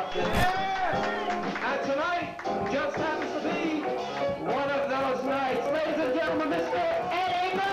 And tonight just happens to be one of those nights. Ladies and gentlemen, Mr. Eddie Murphy!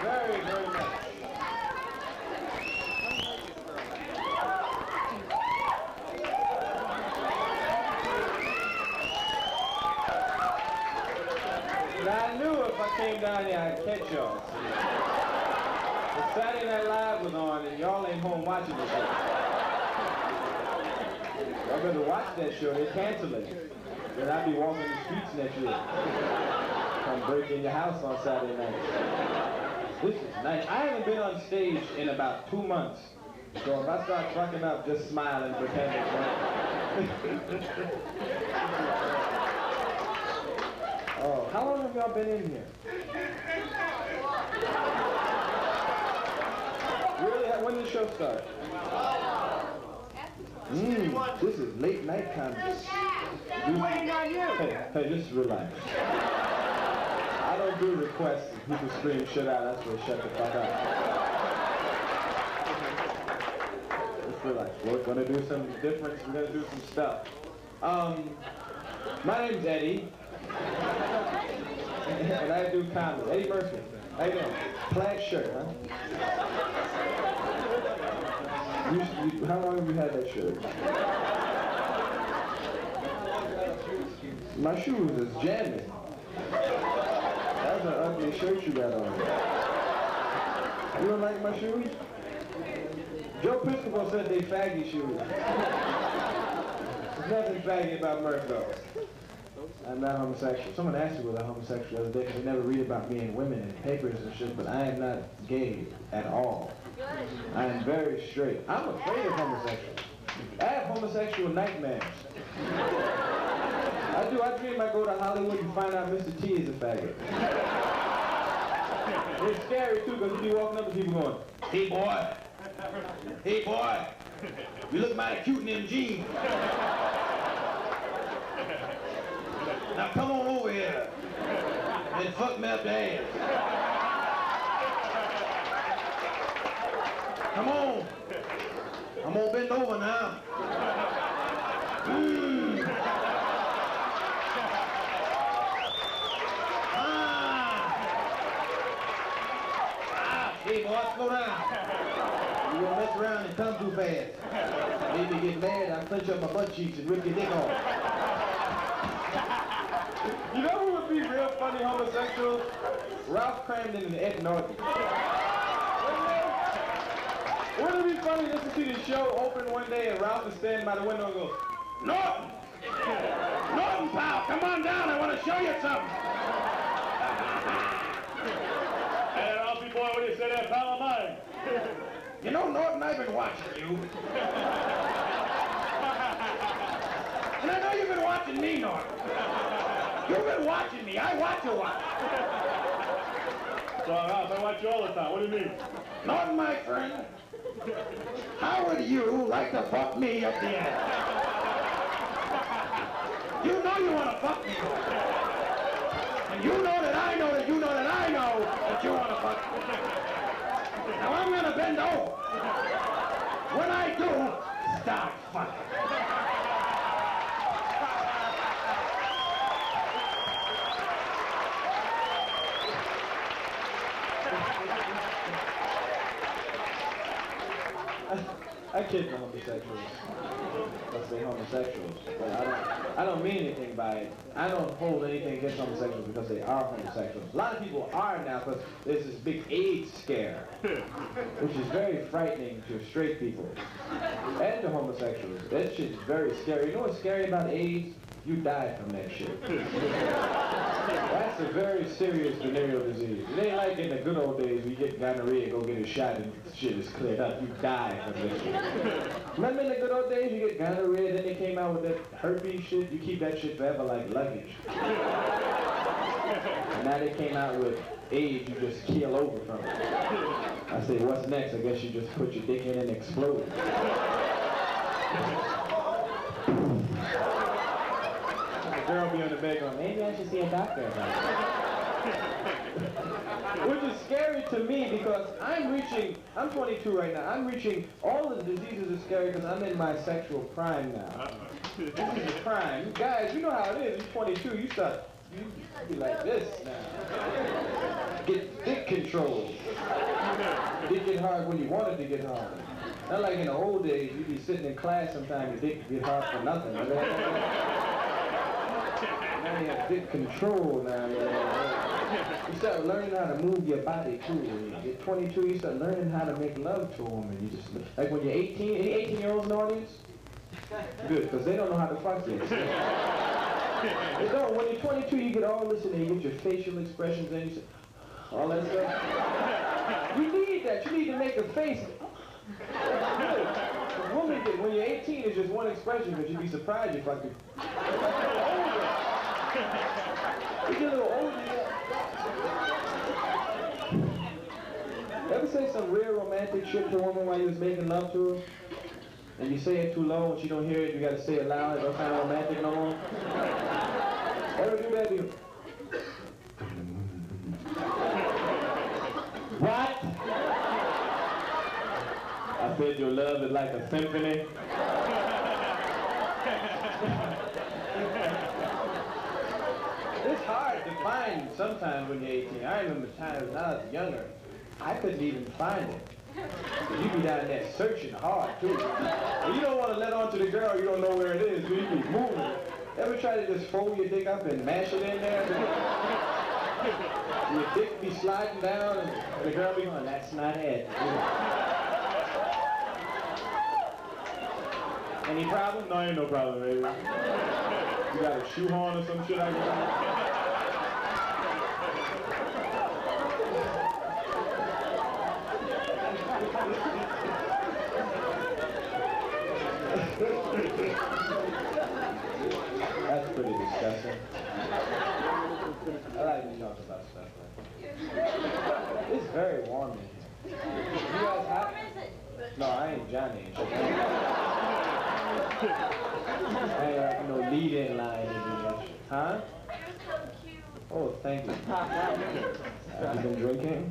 Very, very much. Now, I knew if I came down here, I'd catch y'all. But Saturday Night Live was on, and y'all ain't home watching the show. Y'all better watch that show. They cancel it. Then I'll be walking the streets next year. Come break in your house on Saturday night. This is nice. I haven't been on stage in about 2 months. So if I start fucking up, just smile and pretend it's right. Oh, how long have y'all been in here? Really? When did the show start? This is late night comedy. Waiting on you! Hey, just relax. I don't do requests and people scream shit out. That's where shut the fuck up. Just relax. We're gonna do some difference. We're gonna do some stuff. My name's Eddie. And I do comedy. Eddie Murphy. How you doing? Plaid shirt, huh? How long have you had that shirt? My shoes is jamming. That's an ugly shirt you got on. You don't like my shoes? Joe Piscopo said they faggy shoes. There's nothing faggy about Murph, though. I'm not homosexual. Someone asked me was I homosexual the other day because they never read about me and women in papers and shit, but I am not gay at all. I am very straight. I'm afraid of homosexuals. I have homosexual nightmares. I do. I dream I go to Hollywood and find out Mr. T is a faggot. It's scary too because you be walking up to people going, "Hey boy, hey boy, you look mighty cute in them jeans. Now come on over here and fuck me up the ass. Come on. I'm gonna bend over now. Hey boy, slow down. You gonna mess around and come too fast. Maybe get mad, I'll clench up my butt cheeks and rip your dick off. You know who would be real funny homosexuals? Ralph Cramden and Ed Norton. Wouldn't it be funny just to see the show open one day and Ralph is standing by the window and goes, "Norton! Norton, pal, come on down, I want to show you something." Hey, Ralphie boy, what do you say there, pal of mine? You know, Norton, I've been watching you. And I know you've been watching me, Norton. You've been watching me. I watch you watch. So, Ralph, I watch you all the time. What do you mean? Norton, my friend, how would you like to fuck me at the end? You know you want to fuck me. And you know that I know that you know that I know that you want to fuck me. Now I'm going to bend over. When I do, start fucking. I kid the homosexuals. let's say homosexuals. But I don't mean anything by it. I don't hold anything against homosexuals because they are homosexuals. A lot of people are now because there's this big AIDS scare, which is very frightening to straight people and to homosexuals. That shit is very scary. You know what's scary about AIDS? You die from that shit. That's a very serious venereal disease. It ain't like in the good old days where you get gonorrhea, go get a shot and shit is cleared up. You die from this shit. Remember in the good old days you get gonorrhea, then they came out with that herpes shit? You keep that shit forever like luggage. And now they came out with AIDS, you just keel over from it. I say, what's next? I guess you just put your dick in and explode. Girl be on the bed going, maybe I should see a doctor about it. Which is scary to me because I'm 22 right now, I'm reaching, all the diseases are scary because I'm in my sexual prime now. This is the prime. You guys, you know how it is, you're 22, you be like this now. Get dick control. Dick get hard when you want it to get hard. Not like in the old days, you'd be sitting in class sometimes, your dick get hard for nothing. Now you have dick control now. You start learning how to move your body too. When you get 22, you start learning how to make love to a woman. You just, like when you're 18, any 18-year-olds in the audience? Good, because they don't know how to fuck yet. They don't. When you're 22, you get all this and you get your facial expressions and you say, all that stuff. You need that. You need to make a face. Women get, when you're 18, it's just one expression, but you'd be surprised if I could. You get a little older. Ever say some real romantic shit to a woman while you was making love to her? And you say it too low and she don't hear it, you gotta say it loud, it don't sound romantic no more? Ever do that to you? What? I said your love is like a symphony. It's hard to find sometimes when you're 18. I remember times when I was younger, I couldn't even find it. You be down there searching hard too. And you don't want to let on to the girl, you don't know where it is, so you be moving. Ever try to just fold your dick up and mash it in there? Your dick be sliding down and the girl be going, that's not it. Any problem? No, ain't no problem, baby. You got a shoehorn or some shit like that? That's pretty disgusting. I like to talk about stuff like that. It's very warm in here. You guys hot? No, I ain't Johnny. I ain't got no lead-in line in here. Huh? Oh, thank you. Have you been drinking?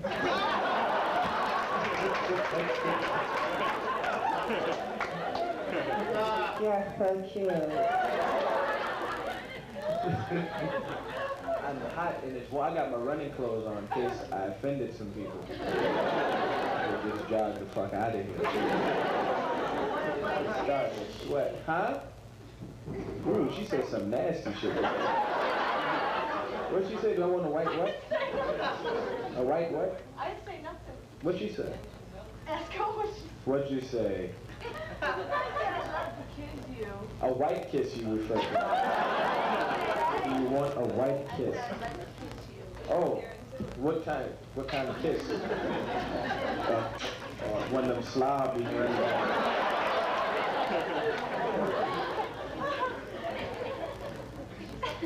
Yeah, so cute. I'm hot and it's well, I got my running clothes on in case I offended some people. I'll just jog the fuck out of here. Start to sweat. Huh? Ooh, she said some nasty shit. What'd she say? Do I want a white what? A white what? I didn't say nothing. What'd she say? Ask her what she What'd you say? I said I'd love to kiss you. A white kiss you refer to. You want a white kiss? I'd like to kiss you. Oh, what kind of kiss? One of them slob being ready.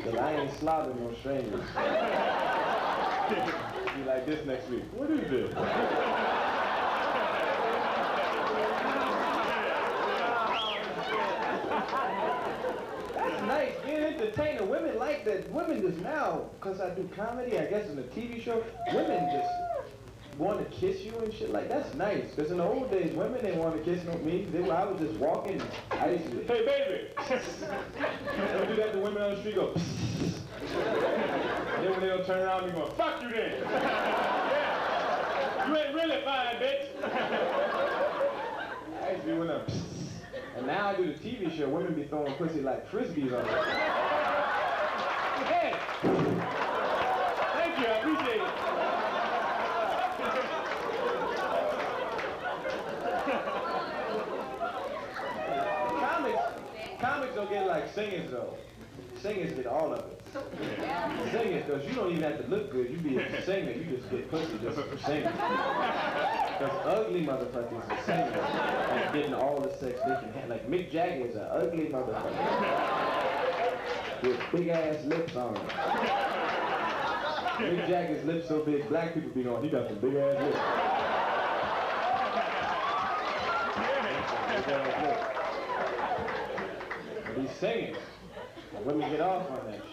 Cause I ain't slobbing no strangers. Be like this next week. What is this? That's nice, being entertainer. Women like that. Women just now, because I do comedy, I guess in the TV show, women just want to kiss you and shit like that's nice. Because in the old days, women didn't want to kiss me. I was just walking. I used to, hey baby. Don't do that to women on the street. Go. Then when they don't turn around, you go, fuck you then. Yeah. You ain't really fine, bitch. I used to be one of them. And And now I do the TV show, women be throwing pussy like frisbees on it. Hey! Thank you, I appreciate it. Comics don't get like singers though. Singers get all of it. Singers, because you don't even have to look good. You be a singer, you just get pussy just for singing. Because ugly motherfuckers are singers and getting all the sex they can have. Like Mick Jagger is an ugly motherfucker with big ass lips on him. Mick Jagger's lips so big, black people be going, he got some big ass lips. Big ass lips. These singers, women get off on that shit.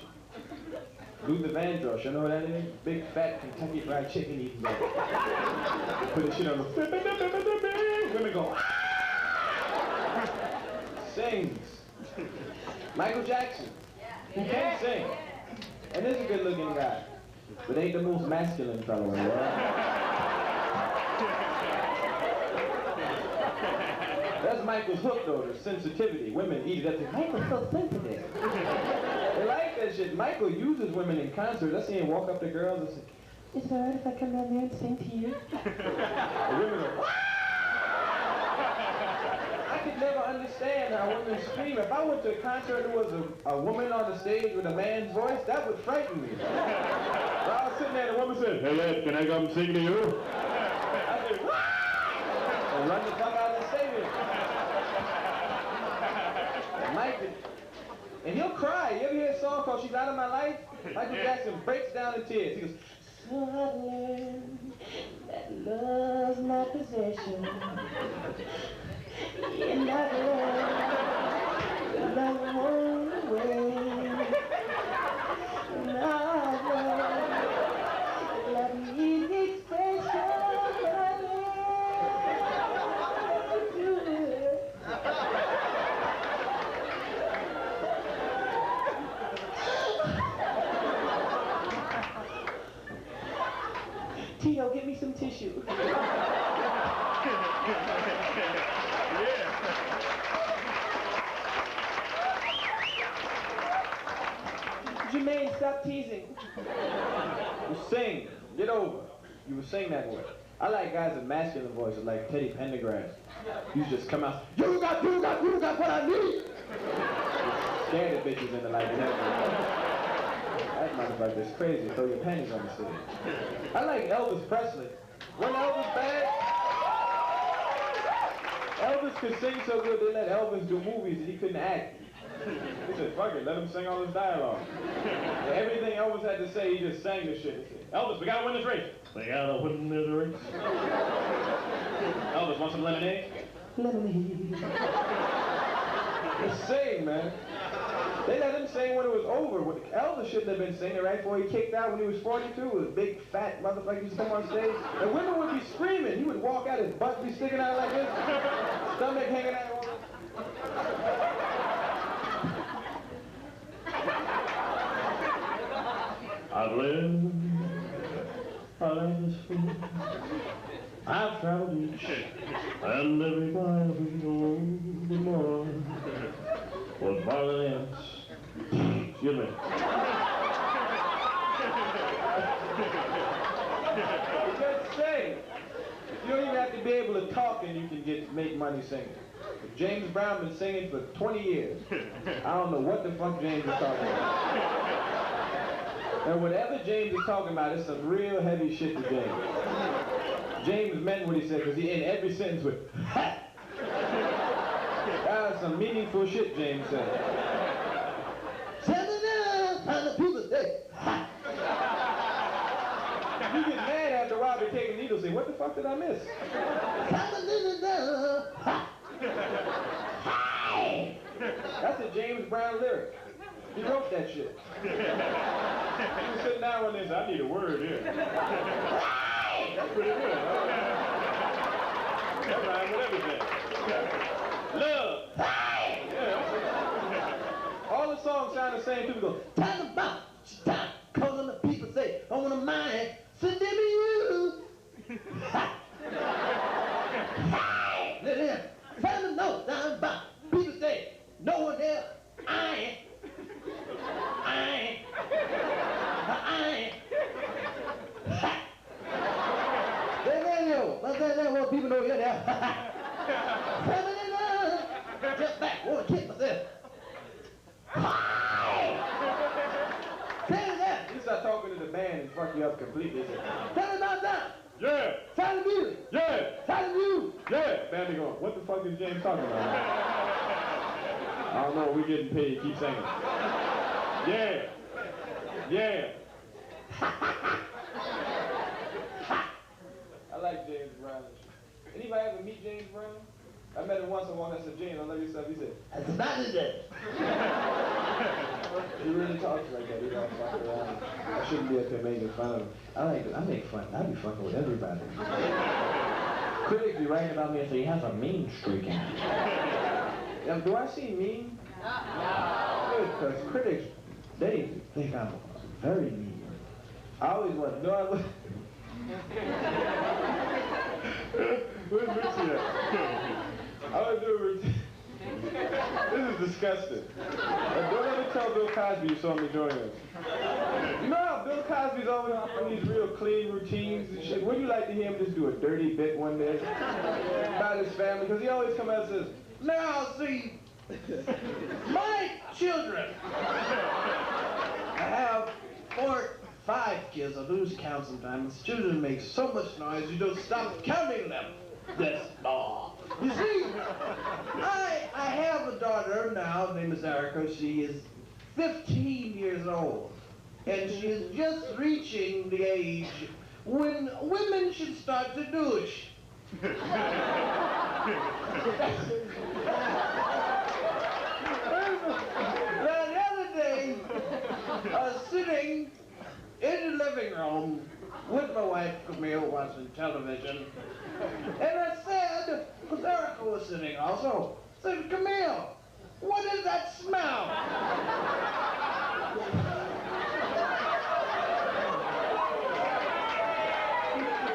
Luther Vandross, you know what that is? Big fat Kentucky Fried Chicken eating guy. Put the shit on the women go, ah! Sings. Michael Jackson, he can't sing. And this is a good looking guy, but ain't the most masculine fellow in the world. That's Michael's hook though, the sensitivity. Women eat it up. Michael's so sensitive. They like that shit. Michael uses women in concerts. I see him walk up to girls and say, "Is it alright if I come down there and sing to you?" The women are, I could never understand how women scream. If I went to a concert and there was a woman on the stage with a man's voice, that would frighten me. So I was sitting there and the woman said, "Hey lad, can I come sing to you?" I said, "Wah!" And run the fuck out of the stadium. And he'll cry. You ever hear a song called She's Out of My Life? Michael Jackson breaks down in tears. He goes, "So I've learned that love's my possession. And I've learned that love won't away. And I've learned that love needs expression. Tio, get me some tissue." Jermaine, stop teasing. You sing. Get over. You would sing that way. I like guys with masculine voices like Teddy Pendergrass. You just come out, you got what I need. Scare the bitches into like that. That motherfucker's crazy. Throw your panties on the stage. I like Elvis Presley. When Elvis bad, Elvis could sing so good they let Elvis do movies and he couldn't act. He said, "Fuck it, let him sing all his dialogue." And everything Elvis had to say, he just sang the shit. He said, "Elvis, we gotta win this race." "We gotta win this race." "Elvis, want some lemonade?" "Lemonade." Just sing, man. They let him sing when it was over. Elvis shouldn't have been singing right before he kicked out when he was 42. It was a big, fat motherfucker used to come on stage. And women would be screaming. He would walk out, his butt be sticking out like this. Stomach hanging out. I've lived a life is free. I've traveled each and every mile we go more. Was violence. Excuse me. Just sing. You don't even have to be able to talk and you can make money singing. James Brown been singing for 20 years. I don't know what the fuck James is talking about. And whatever James is talking about is some real heavy shit to James. James meant what he said because he ended every sentence with ha! That was some meaningful shit James said. People say, ha! You get mad after a while, they take a needle and say, "What the fuck did I miss?" That's a James Brown lyric. He wrote that shit. He was sitting down one day and said, "I need a word here." That's pretty good. That rhymes with everything. Love. Yeah. All the songs sound the same. People go, "Time about, time." Calling the people say, "I want a mind, send them you." Ha! Let him. Time to know, time about. Let people know you're there. Just back, want to kiss myself. Tell me that. You start talking to the band and fuck you up completely. Tell me about that. Yeah. Tell me you. Yeah. Tell me you. Yeah. Band be going, what the fuck is James talking about? I don't know, we're getting paid. Keep singing. Yeah. Yeah. I like James Brown. Anybody ever meet James Brown? I met him once on one. I said, James, I love your stuff. He said, that's about it. He really talks like that. He don't fuck around. I shouldn't be up there making fun of him. I make fun. I be fucking with everybody. Critics be writing about me and say he has a mean streak in him. Do I seem mean? No. Good, because critics, they think I'm very mean. I always want. No, I was. Where's Richie at? I would do a routine. This is disgusting. Don't ever tell Bill Cosby you saw me doing this. You know how Bill Cosby's always on these real clean routines and shit? Wouldn't you like to hear him just do a dirty bit one day about his family? Because he always comes out and says, now see, my children. I have 5 kids. I lose count sometimes. Children make so much noise you don't stop counting them. This ball. You see, I have a daughter now. Her name is Erica. She is 15 years old, and she is just reaching the age when women should start to douche. The other day, I was sitting in the living room with my wife, Camille, watching television. And I said, because Erica was sitting also, I said, Camille, what is that smell?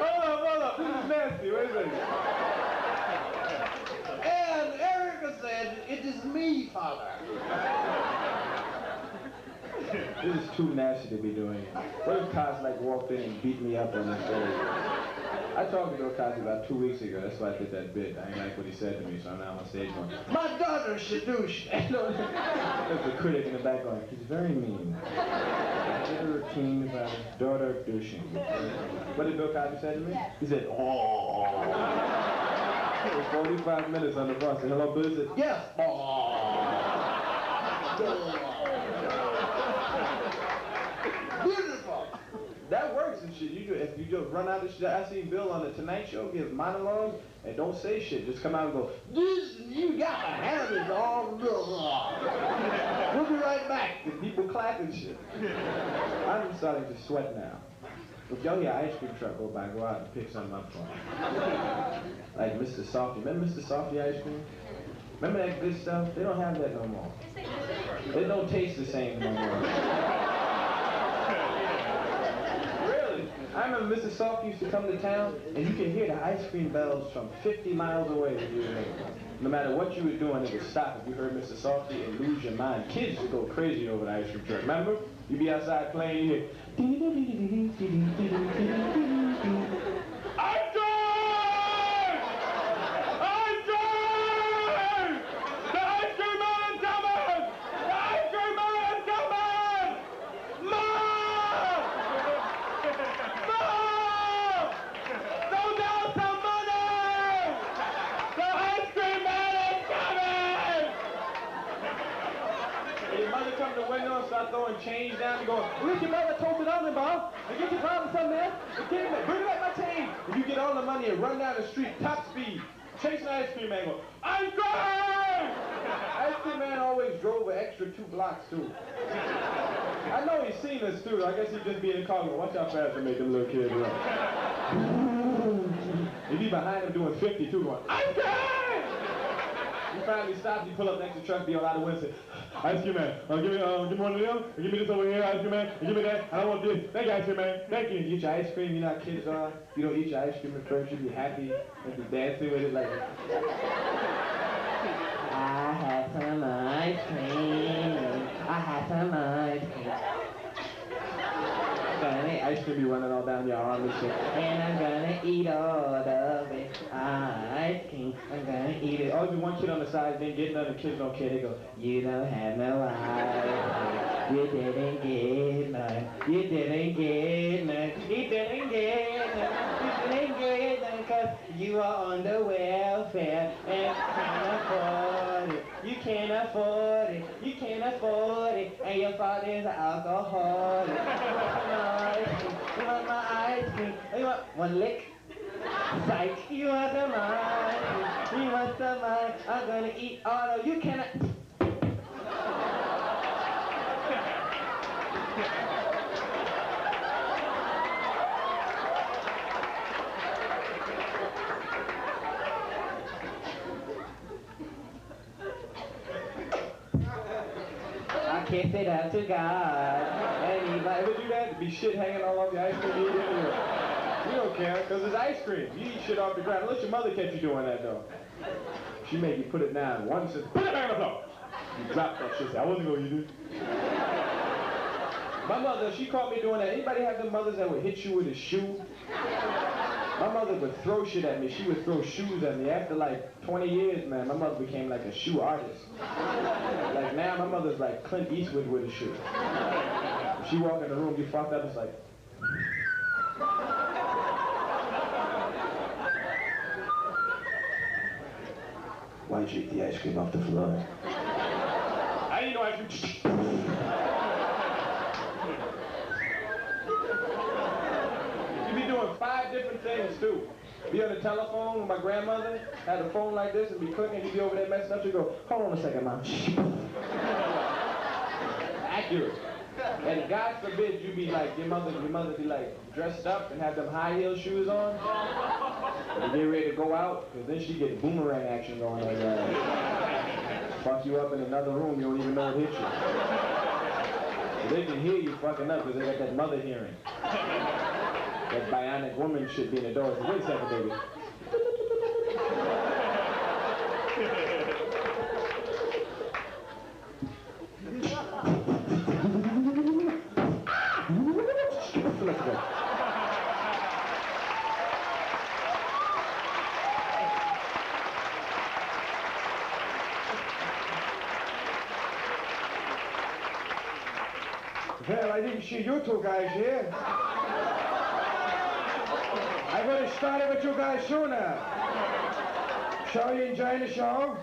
Hold up, this is nasty, wait a minute. And Erica said, it is me, Father. This is too nasty to be doing it. What if Cosby walked in and beat me up on the stage? I talked to Bill Cosby about 2 weeks ago. That's why I did that bit. I ain't like what he said to me, so I'm now on stage going, my daughter should douche. There's a critic in the back going, he's very mean. I did a routine about his daughter douching. What did Bill Cosby say to me? He said, oh. It was 45 minutes on the bus. And hello, Bill said, yes. Oh. Beautiful. That works and shit. If you just run out of shit. I seen Bill on the Tonight Show give monologues and don't say shit. Just come out and go, this, you got my habits all. We'll be right back. And people clapping shit. I'm starting to sweat now. If y'all hear an ice cream truck go by, go out and pick something up for me. Like Mr. Softy. Remember Mr. Softy ice cream? Remember that good stuff? They don't have that no more. It don't taste the same no more. I remember Mr. Softy used to come to town, and you could hear the ice cream bells from 50 miles away. No matter what you were doing, it would stop if you heard Mr. Softy and lose your mind. Kids would go crazy over the ice cream truck. Remember? You'd be outside playing, you hear... Ice cream! Ice cream! The ice cream man coming! The ice cream man coming! Mom! Mom! Throw down some money! The ice cream man is coming! And your mother come to the window and start throwing change down and going, where's your mother toasted almond, Bob? And get your father something else? Bring back my change! And you get all the money and run down the street, top speed, chasing the ice cream man, go, ice cream! Ice cream man always drove an extra 2 blocks, too. I know he's seen us, too. I guess he'd just be in the car going, watch how fast I make them little kids run. He'd be behind him doing 50, too, going, ice cream! He finally stops, he pull up next to the truck, be all out of the window, say, ice cream man, give me one of them, give me this over here, ice cream man, give me that, I don't want this, thank you, ice cream man, thank you. You eat your ice cream, you know how kids are, you don't eat your ice cream at first, you be happy, and be dancing with it like, I have some ice cream. got some ice cream. Ice cream be running all down your arm and shit. And I'm gonna eat all of it. Ice cream, I'm gonna eat it. Always be one kid on the side, then get none, the kids don't care. They go, you don't have no ice cream. You didn't get none. You didn't get none. You didn't get none. You didn't get none, cause you are on the welfare and can't afford it. You can't afford it. You can't afford it. And your father's an alcoholic. You want my ice cream? You want one lick? Psych. You want some ice cream? You want some ice? I'm gonna eat all of you. Cannot. I kiss it up to God. Anybody would do that? To be shit hanging all over your ice cream you eat anyway. You don't care, because it's ice cream. You eat shit off the ground. Unless your mother catch you doing that, though. She made you put it down. One says, put it back on the floor. You drop that shit. I wasn't going to eat it. My mother, she caught me doing that. Anybody have them mothers that would hit you with a shoe? My mother would throw shit at me. She would throw shoes at me. After like 20 years, man, my mother became like a shoe artist. Like now, my mother's like Clint Eastwood with a shoe. If she walk in the room, you fucked up, it's like... Why'd you eat the ice cream off the floor? I didn't know ice cream. You be doing 5 different things too. Be on the telephone with my grandmother, had a phone like this and be cooking, you be over there messing up, you go, hold on a second, Mom. Accurate. And God forbid you be like, your mother be like dressed up and have them high heel shoes on. And get ready to go out, because then she get boomerang action going on there. Fuck you up in another room, you don't even know it hit you. They can hear you fucking up because they got that mother hearing. That bionic woman should be in the door. So wait a second, baby. Let's go. Well, I didn't see you two guys here. I would have started with you guys sooner. So you enjoying the show?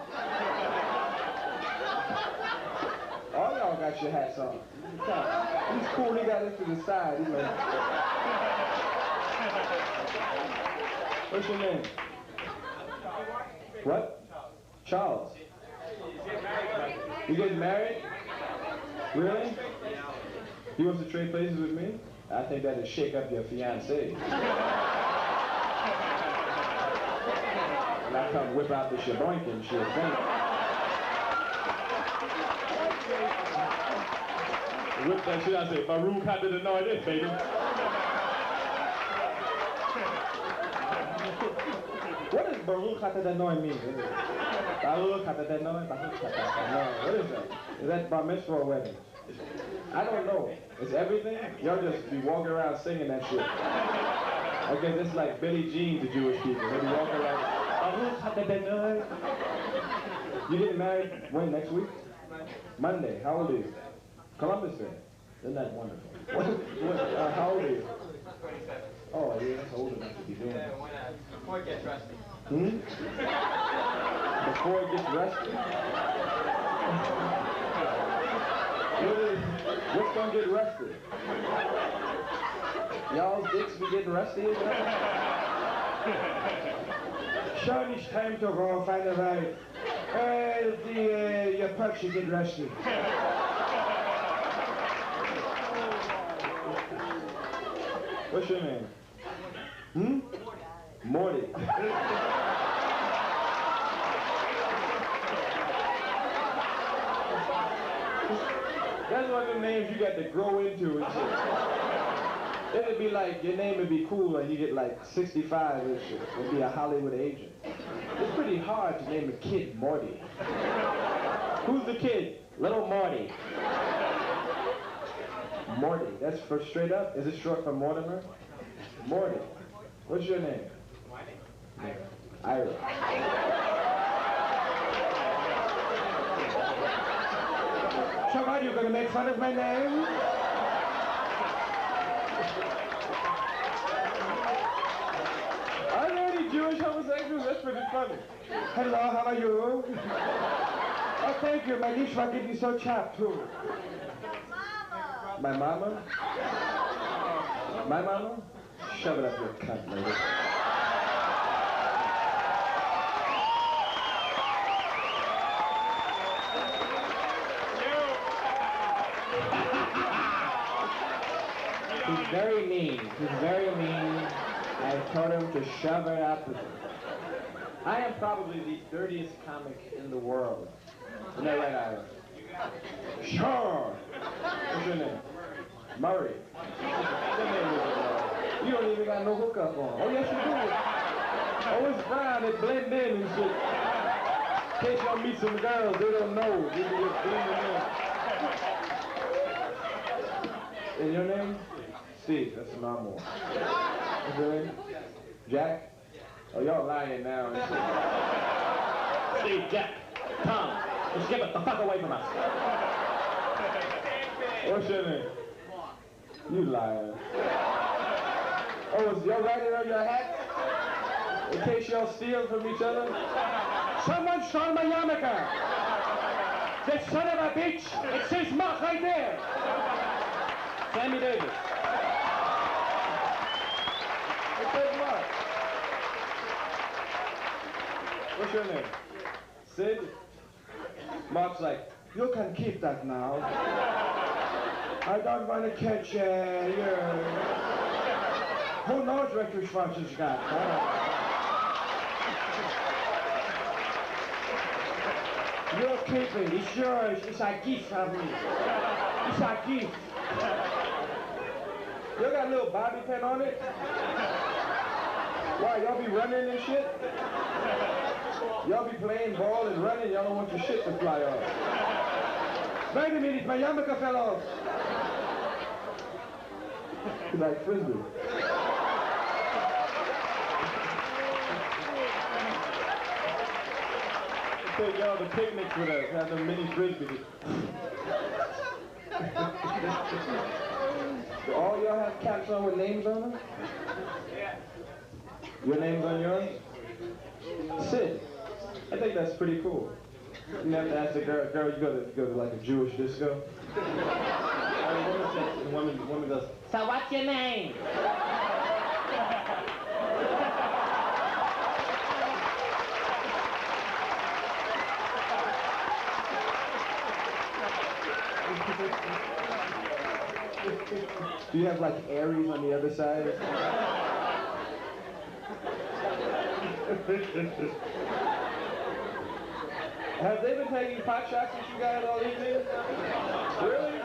All y'all got your hats on. He's cool, he got it to the side. He's like... What's your name? What? Charles. You getting married? Really? He wants to trade places with me? I think that'd shake up your fiancé. And I come whip out the shaboink and she'll faint. Whip that shit out and say, Baruch had to know this, baby. What does Baruch Hatadanoy mean? Baruch Hatadanoy, Baruch Hatadanoy. What is that? Is that bar mitzvah or wedding? I don't know. It's everything? Y'all just be walking around singing that shit. I guess it's like Billie Jean to Jewish people. They be walking around, Baruch Hatadanoy. You getting married when, next week? Monday. How old are you? Columbus Day. Isn't that wonderful? How old are you? 27. Oh, yeah, that's old enough to be doing that. Before it gets rusty. Before it gets rusty? What's gonna get rusty? Y'all's dicks be getting rusty as well? Sean, it's time to go find a ride. Your puck should get rusty. What's your name? Morty. That's one of the names you got to grow into and shit. It'd be like, your name would be cool and you get like 65 and shit. It'd be a Hollywood agent. It's pretty hard to name a kid Morty. Who's the kid? Little Morty. Morty. That's for straight up? Is it short for Mortimer? Morty. What's your name? Ira. So what, you gonna make fun of my name? Are there any Jewish homosexuals? That's pretty funny. Hello, how are you? Oh, thank you. My dish was getting so chapped, too. My mama? My mama? Shove it up your cunt, lady. He's very mean. He's very mean. I told him to shove it up. I am probably the dirtiest comic in the world. Isn't that right, Ira? Sure. What's your name? Murray. You don't even got no hookup on. Oh, yes, you do. Oh, it's brown. It blend in and shit. In case y'all meet some girls, they don't know. They just blend in. And your name? Steve. That's my mom. What's your name? Jack? Oh, y'all lying now. Steve, Jack, Tom, just give it the fuck away from us. What's your name? You liar. Oh, is y'all writing on your hat? In case y'all steal from each other? Someone stole my yarmulke! That son of a bitch! It says Mark right there! Sammy Davis. It says Mark. What's your name? Sid? Mark's like, you can keep that now. I don't want to catch you. Who knows what your Schwarz's got? You'll keep it. It's yours. It's a gift from me. It's a gift. You got a little bobby pin on it? Why, y'all be running and shit? Y'all be playing ball and running, y'all don't want your shit to fly off. Wait a minute, my yarmulke fell off. Like Frisbee. Take y'all to picnics with us, have them mini Frisbees. Do all y'all have caps on with names on them? Yeah. Your name's on yours? Sid. I think that's pretty cool. You never have to ask the girl, you go to like a Jewish disco. The woman goes, so what's your name? Do you have like Aries on the other side? Have they been taking pot shots with you guys all evening? Really?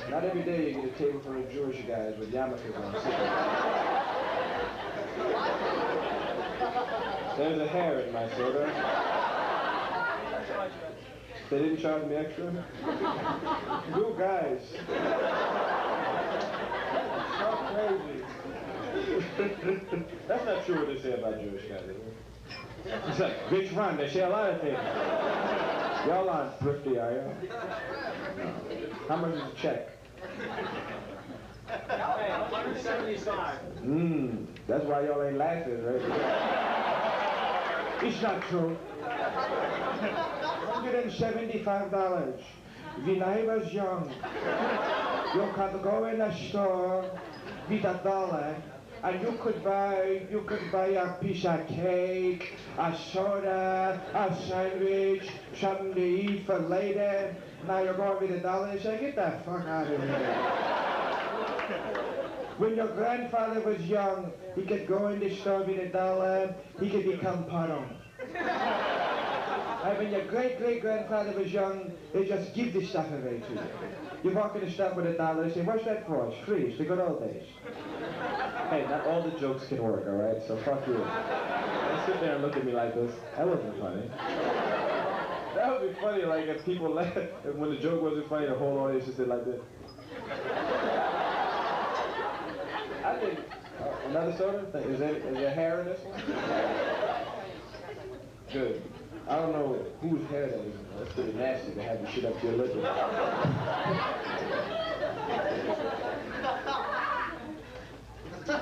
Not every day you get a table full of Jewish guys with yarmulkes on. There's a hair in my soda. They didn't charge me extra? You guys. So crazy. That's not true what they say about Jewish guys, is it? It's like, which one? They say a lot of things. Y'all aren't thrifty, are you? How much is a check? Hey, 175. That's why y'all ain't laughing, right? It's not true. $175. When I was young, you could go in a store with $1 and you could buy a piece of cake, a soda, a sandwich, something to eat for later. Now you're going with $1 and say, get the fuck out of here. When your grandfather was young, he could go in the store with $1, he could become Paro. And when your great-great-grandfather was young, they just give this stuff away to you. You walk in the store with $1 and say, what's that for? It's free. It's the good old days. Hey, not all the jokes can work, all right? So fuck you. Don't sit there and look at me like this. That wasn't funny. That would be funny, like if people laugh, if when the joke wasn't funny, the whole audience just did like this. I think, another soda? Is there hair in this one? Good. I don't know whose hair that is. That's pretty nasty to have your shit up to your lip.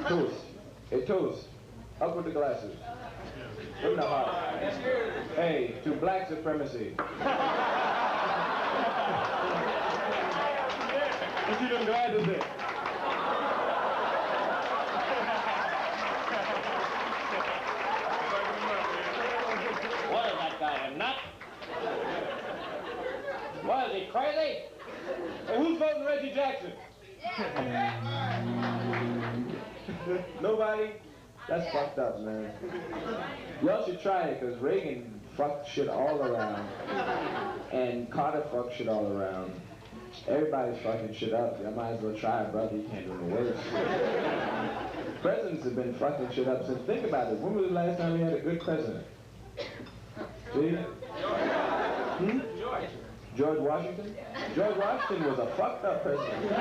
Toast. Hey, toast. Up with the glasses. From the heart. Hey, to black supremacy. Let's see them glasses there. What is that guy, a nut? What, is he crazy? Hey, who's voting Reggie Jackson? Nobody? That's fucked up, man. Y'all should try it, because Reagan fucked shit all around. And Carter fucked shit all around. Everybody's fucking shit up. Y'all might as well try it, brother. You can't do no worse. Presidents have been fucking shit up since, think about it. When was the last time we had a good president? See? George Washington? George Washington was a fucked up president.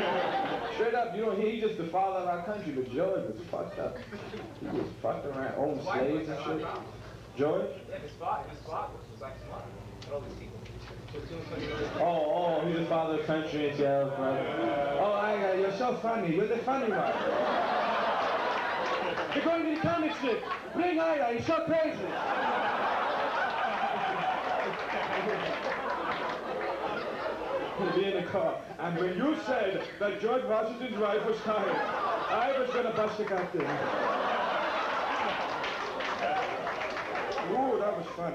Straight up, you don't hear, he's just the father of our country, but George was fucked up. He was fucked around, owned slaves and shit. George? Yeah, his father was like smart. All these people. Oh, he's the father of the country and jail, brother. Oh, you're so funny. You're the funny one. You're going to the comic strip. Bring Ira, he's so crazy. He'll be in the car. And when you said that George Washington's wife was tired, I was going to bust the goddamn. Ooh, that was fun.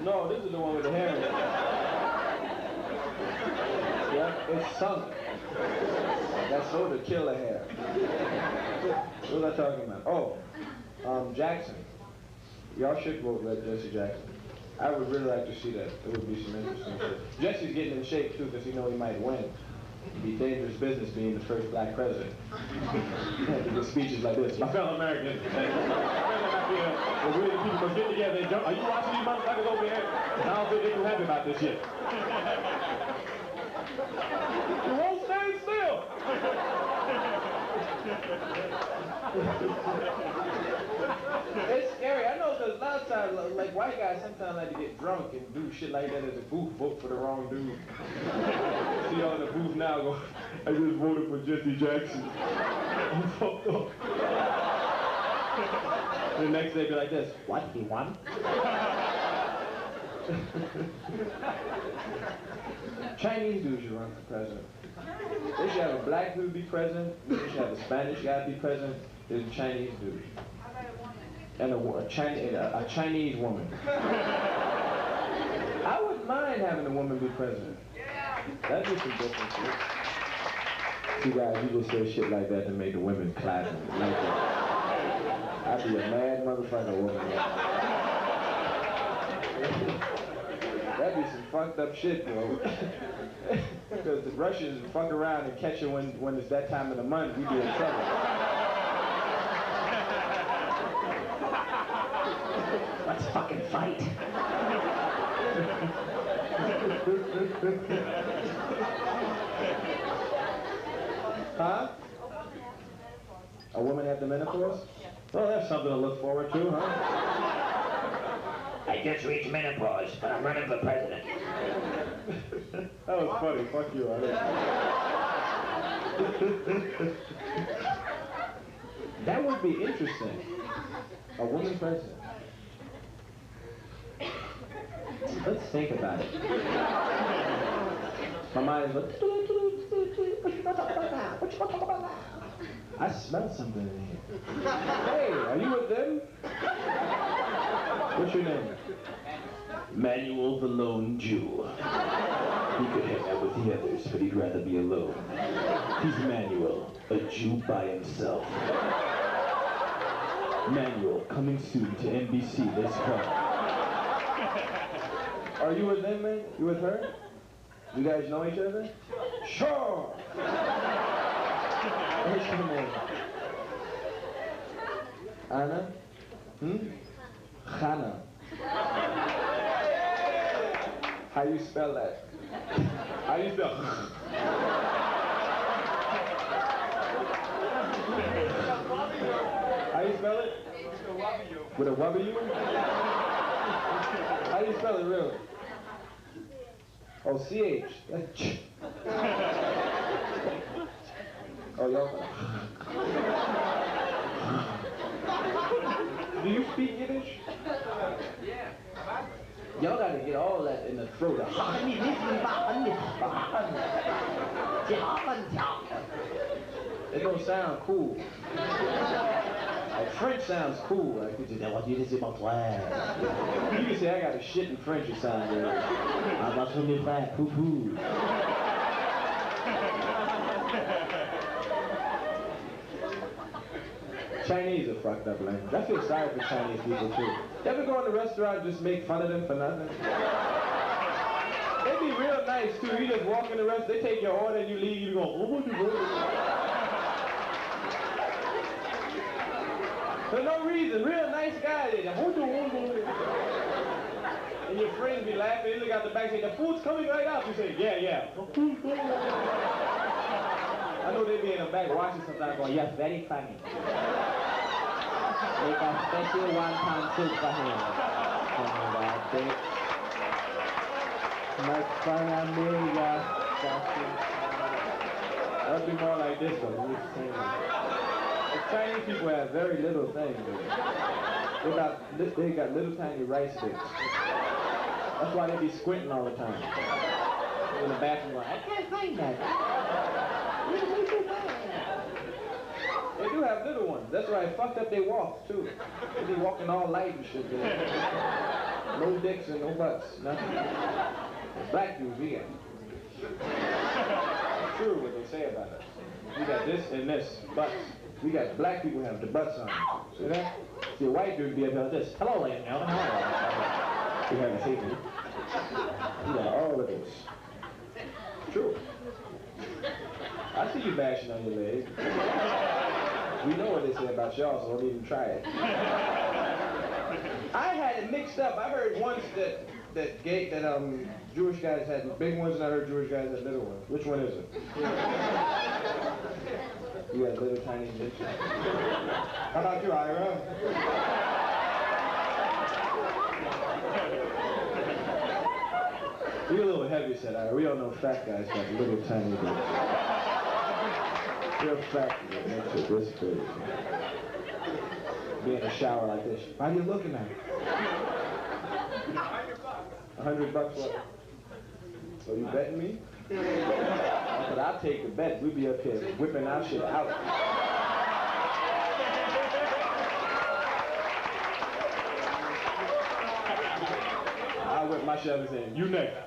No, this is the one with the hair in it. Yeah, it's sunk. That soda kill the hair. What was I talking about? Oh, Jackson. Y'all should vote Red Jesse Jackson. I would really like to see that. It would be some interesting shit. Jesse's getting in shape too, because he knows he might win. It'd be dangerous business being the first black president. You have to give speeches like this. My fellow Americans, the really people must get together and jump. Are you watching these motherfuckers over here? I don't think they're too happy about this shit. You won't stand still. It's scary. I know, because a lot of times, like white guys sometimes like to get drunk and do shit like that as a booth, vote for the wrong dude. See y'all in the booth now go, I just voted for Jesse Jackson. I'm fucked up. The next day be like this, what, he won? Chinese dudes should run for president. They should have a black dude be president, they should have a Spanish guy be president, there's a Chinese dude. And a Chinese woman. I wouldn't mind having a woman be president. That'd be some different shit. See guys, you just say shit like that to make the women clap and like that. I'd be a mad motherfucker woman. That'd be some fucked up shit, bro. Because the Russians fuck around and catch you when it's that time of the month, we be in trouble. Let's fucking fight. Huh? A woman at the menopause? Well, that's something to look forward to, huh? I just reached menopause, but I'm running for president. That was funny. Fuck you, That would be interesting. A woman president. Let's think about it. My mind is like, what you gonna talk about now? What you gonna talk about now? I smell something in here. Hey, are you with them? What's your name? Manuel the Lone Jew. He could hang out with the others, but he'd rather be alone. He's Manuel, a Jew by himself. Manuel, coming soon to NBC this fall. Are you with them, man? You with her? You guys know each other? Sure! What's your name? Anna? Ghana. How you spell that? How you spell? How you spell it? With a W? How do you spell it really? Oh, CH. That's ch. Oh, y'all. Do you speak Yiddish? Yeah. Y'all gotta get all that in the throat. It don't sound cool. Like French sounds cool. Like you can say I got a shit in French. It sounds good. I'm not from your flat poo poo. Chinese are fucked up language. I feel sorry for Chinese people too. You ever go in a restaurant and just make fun of them for nothing? They be real nice too. You just walk in the restaurant, they take your order and you leave, you go, oh, what you doing? For no reason, real nice guy. They just, and your friends be laughing, they look out the back and say, the food's coming right up. You say, yeah. I know they be in the back watching sometimes going, yes, very funny. Make a special wonton soup for him. Make fun of me, yes. That'd be more like this one. The Chinese people have very little things. They got little tiny rice sticks. That's why they be squinting all the time. In the bathroom going, I can't find that. They do have little ones. That's why it fucked up they walk too. They be walking all light and shit. No dicks and no butts. Nothing. Black dudes, we got. It's true what they say about us. We got this and this, butts. We got black people have the butts on. See that? See, white dudes be about this. Hello, ladies and gentlemen. We have a safety. We got all of this. True. I see you bashing on your leg. We know what they say about y'all, so don't even try it. I had it mixed up. I heard once that Jewish guys had big ones, and I heard Jewish guys had little ones. Which one is it? You got little tiny bitches. How about you, Ira? You're a little heavy set, Ira. We all know fat guys got little tiny bitches. You're fat, that makes it this big. Be in a shower like this. How are you looking at? $100 what? So you betting me? But I'll take the bet. We'll be up here whipping our shit out. I'll whip my shit and say, you next.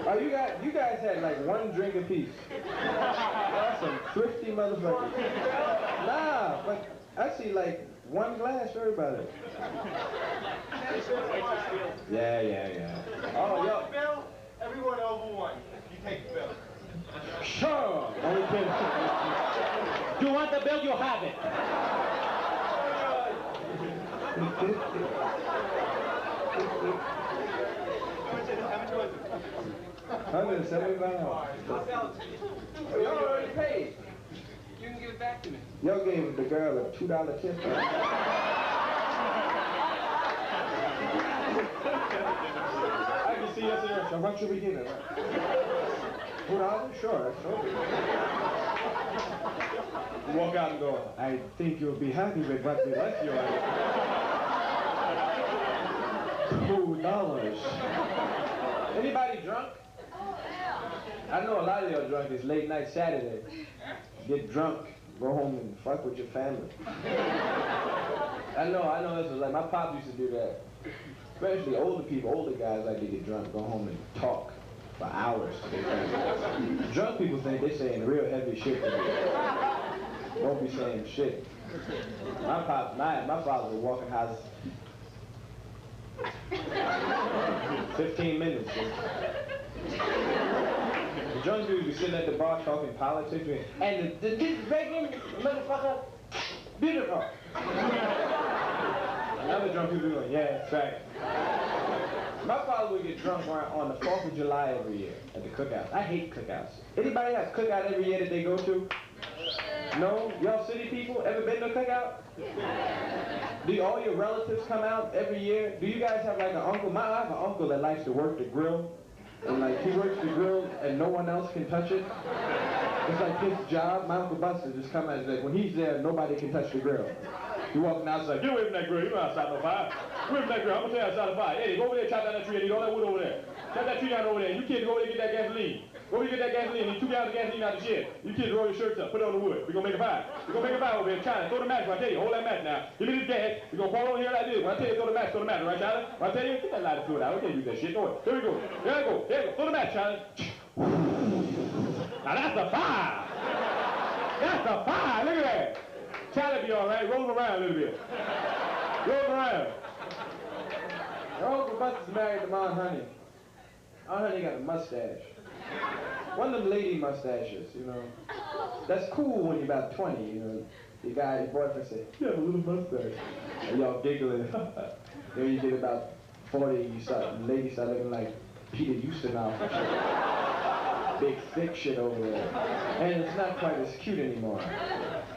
Oh, you guys had like one drink apiece. Y'all some thrifty motherfuckers. Nah, but I see like one glass for everybody. Yeah. Oh, yo. Bill, everyone over one. You take the bill. Sure. You want the bill, you have it. $175. Y'all already paid. You can give it back to me. Y'all gave the girl a $2 tip. I can see us here. So much should we give it? $2? Sure, that's okay. You walk out and go, I think you'll be happy with what we left you at. $2. Anybody drunk? I know a lot of y'all drunk. It's late night Saturday. Get drunk, go home and fuck with your family. I know this was like, my pop used to do that. Especially older people, older guys like to get drunk, go home and talk for hours. Drunk people think they're saying real heavy shit to me. Don't be saying shit. My father was walking house 15 minutes. drunk dudes be sitting at the bar talking politics, and this begging motherfucker, beautiful. Another drunk people be going, yeah, that's right. My father would get drunk on the 4th of July every year at the cookouts. I hate cookouts. Anybody has cookout every year that they go to? No? Y'all city people ever been to a cookout? Do all your relatives come out every year? Do you guys have like an uncle? I have an uncle that likes to work the grill. And like he works the grill and no one else can touch it. It's like his job. My Uncle Buster just come out and like when he's there, nobody can touch the grill. He walking outside, get away from that grill, you know outside no fire. Get away from that grill, I'm gonna tell you outside the fire. Eddie, go over there, chop down that tree, and all that wood over there. Chop that tree down over there. You kids go over there and get that gasoline. Go over there and get that gasoline, and 2 gallons of gasoline out the shed. You kids roll your shirts up, put it on the wood. We're gonna make a fire. We're gonna make a fire over here, China. Throw the match, I tell you, hold that match now. Give me this gas. We're gonna fall over here like this. When I tell you throw the match, right, China? When I tell you, get that lighter fluid out. We can't use that shit. Go ahead. Here we go. There we go. There we go. Throw the match, China. Now that's a fire. That's a fire. Look at that. China be all right. Roll around a little bit. Roll around. Your Uncle Buster's married to Mom Honey. Aunt Honey got a mustache. One of them lady mustaches, you know. That's cool when you're about 20, you know. Your guy, your boyfriend say, you have a little mustache. And y'all giggling. Then you get about 40, the lady start looking like Peter Ustinov. Big thick shit over there. And it's not quite as cute anymore.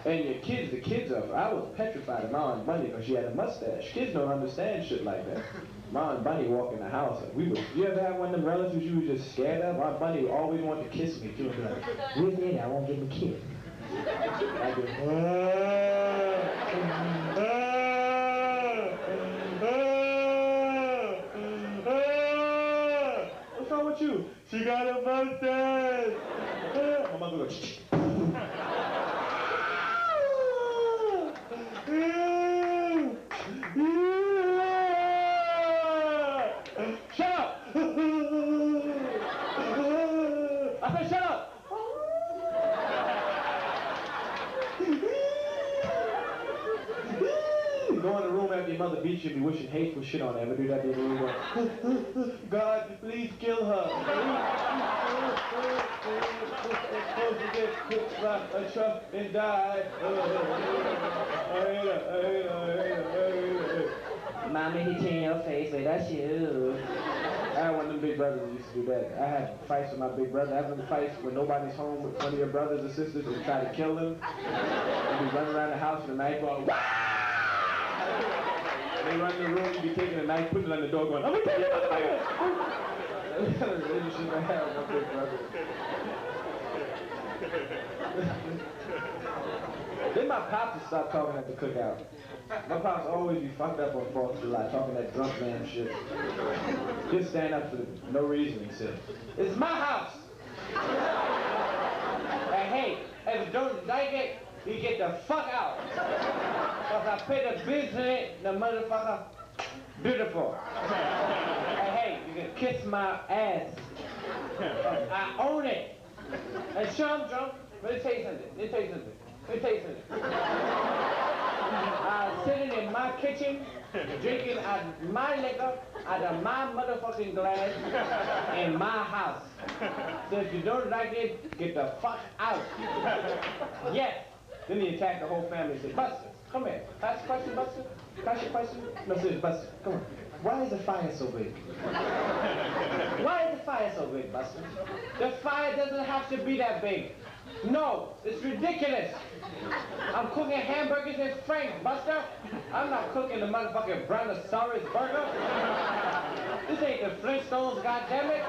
And your kids, the kids are, I was petrified of Ma and Bunny because she had a mustache. Kids don't understand shit like that. Ma and Bunny walk in the house. You ever have one of them relatives you were just scared of? Ma and Bunny would always want to kiss me too. And be like, where's Eddie? I won't give him a kiss. I go, what's wrong with you? She got a mustache. My mother goes, shut up! I said shut up! Go in the room after your mother beats you and be wishing hateful shit on her. Ever do that in the room? God, please kill her. Supposed to get hit by a truck and die. Mommy, he in your face, like that's you. I had one of them big brothers that used to do that. I had fights with my big brother. I have them fights when nobody's home with one of your brothers or sisters and try to kill them. And we run around the house with a knife going, wah! They run in the room, you be taking a knife, putting it on the door going, I'm gonna kill you, motherfucker! That's the relationship I had with my big brother. Then my pops would stop talking at the cookout. My pops always be fucked up on 4th of July, talking that drunk man shit. Just stand up for no reason, he said. It's my house! And hey, if you don't like it, you get the fuck out. Cause I pay the bills in it, the motherfucker, beautiful. And hey, you can kiss my ass. I own it. And sure I'm drunk, but let me tell you something. I'm sitting in my kitchen, drinking out my liquor, out of my motherfucking glass, in my house. So if you don't like it, get the fuck out. Yes. Then he attacked the whole family and said, Buster, come here. Ask a question, Buster? Ask your question? No, seriously, Buster, come on. Why is the fire so big? Why is the fire so big, Buster? The fire doesn't have to be that big. No, it's ridiculous. I'm cooking hamburgers in Frank, Buster. I'm not cooking the motherfucking Brontosaurus burger. This ain't the Flintstones, goddammit.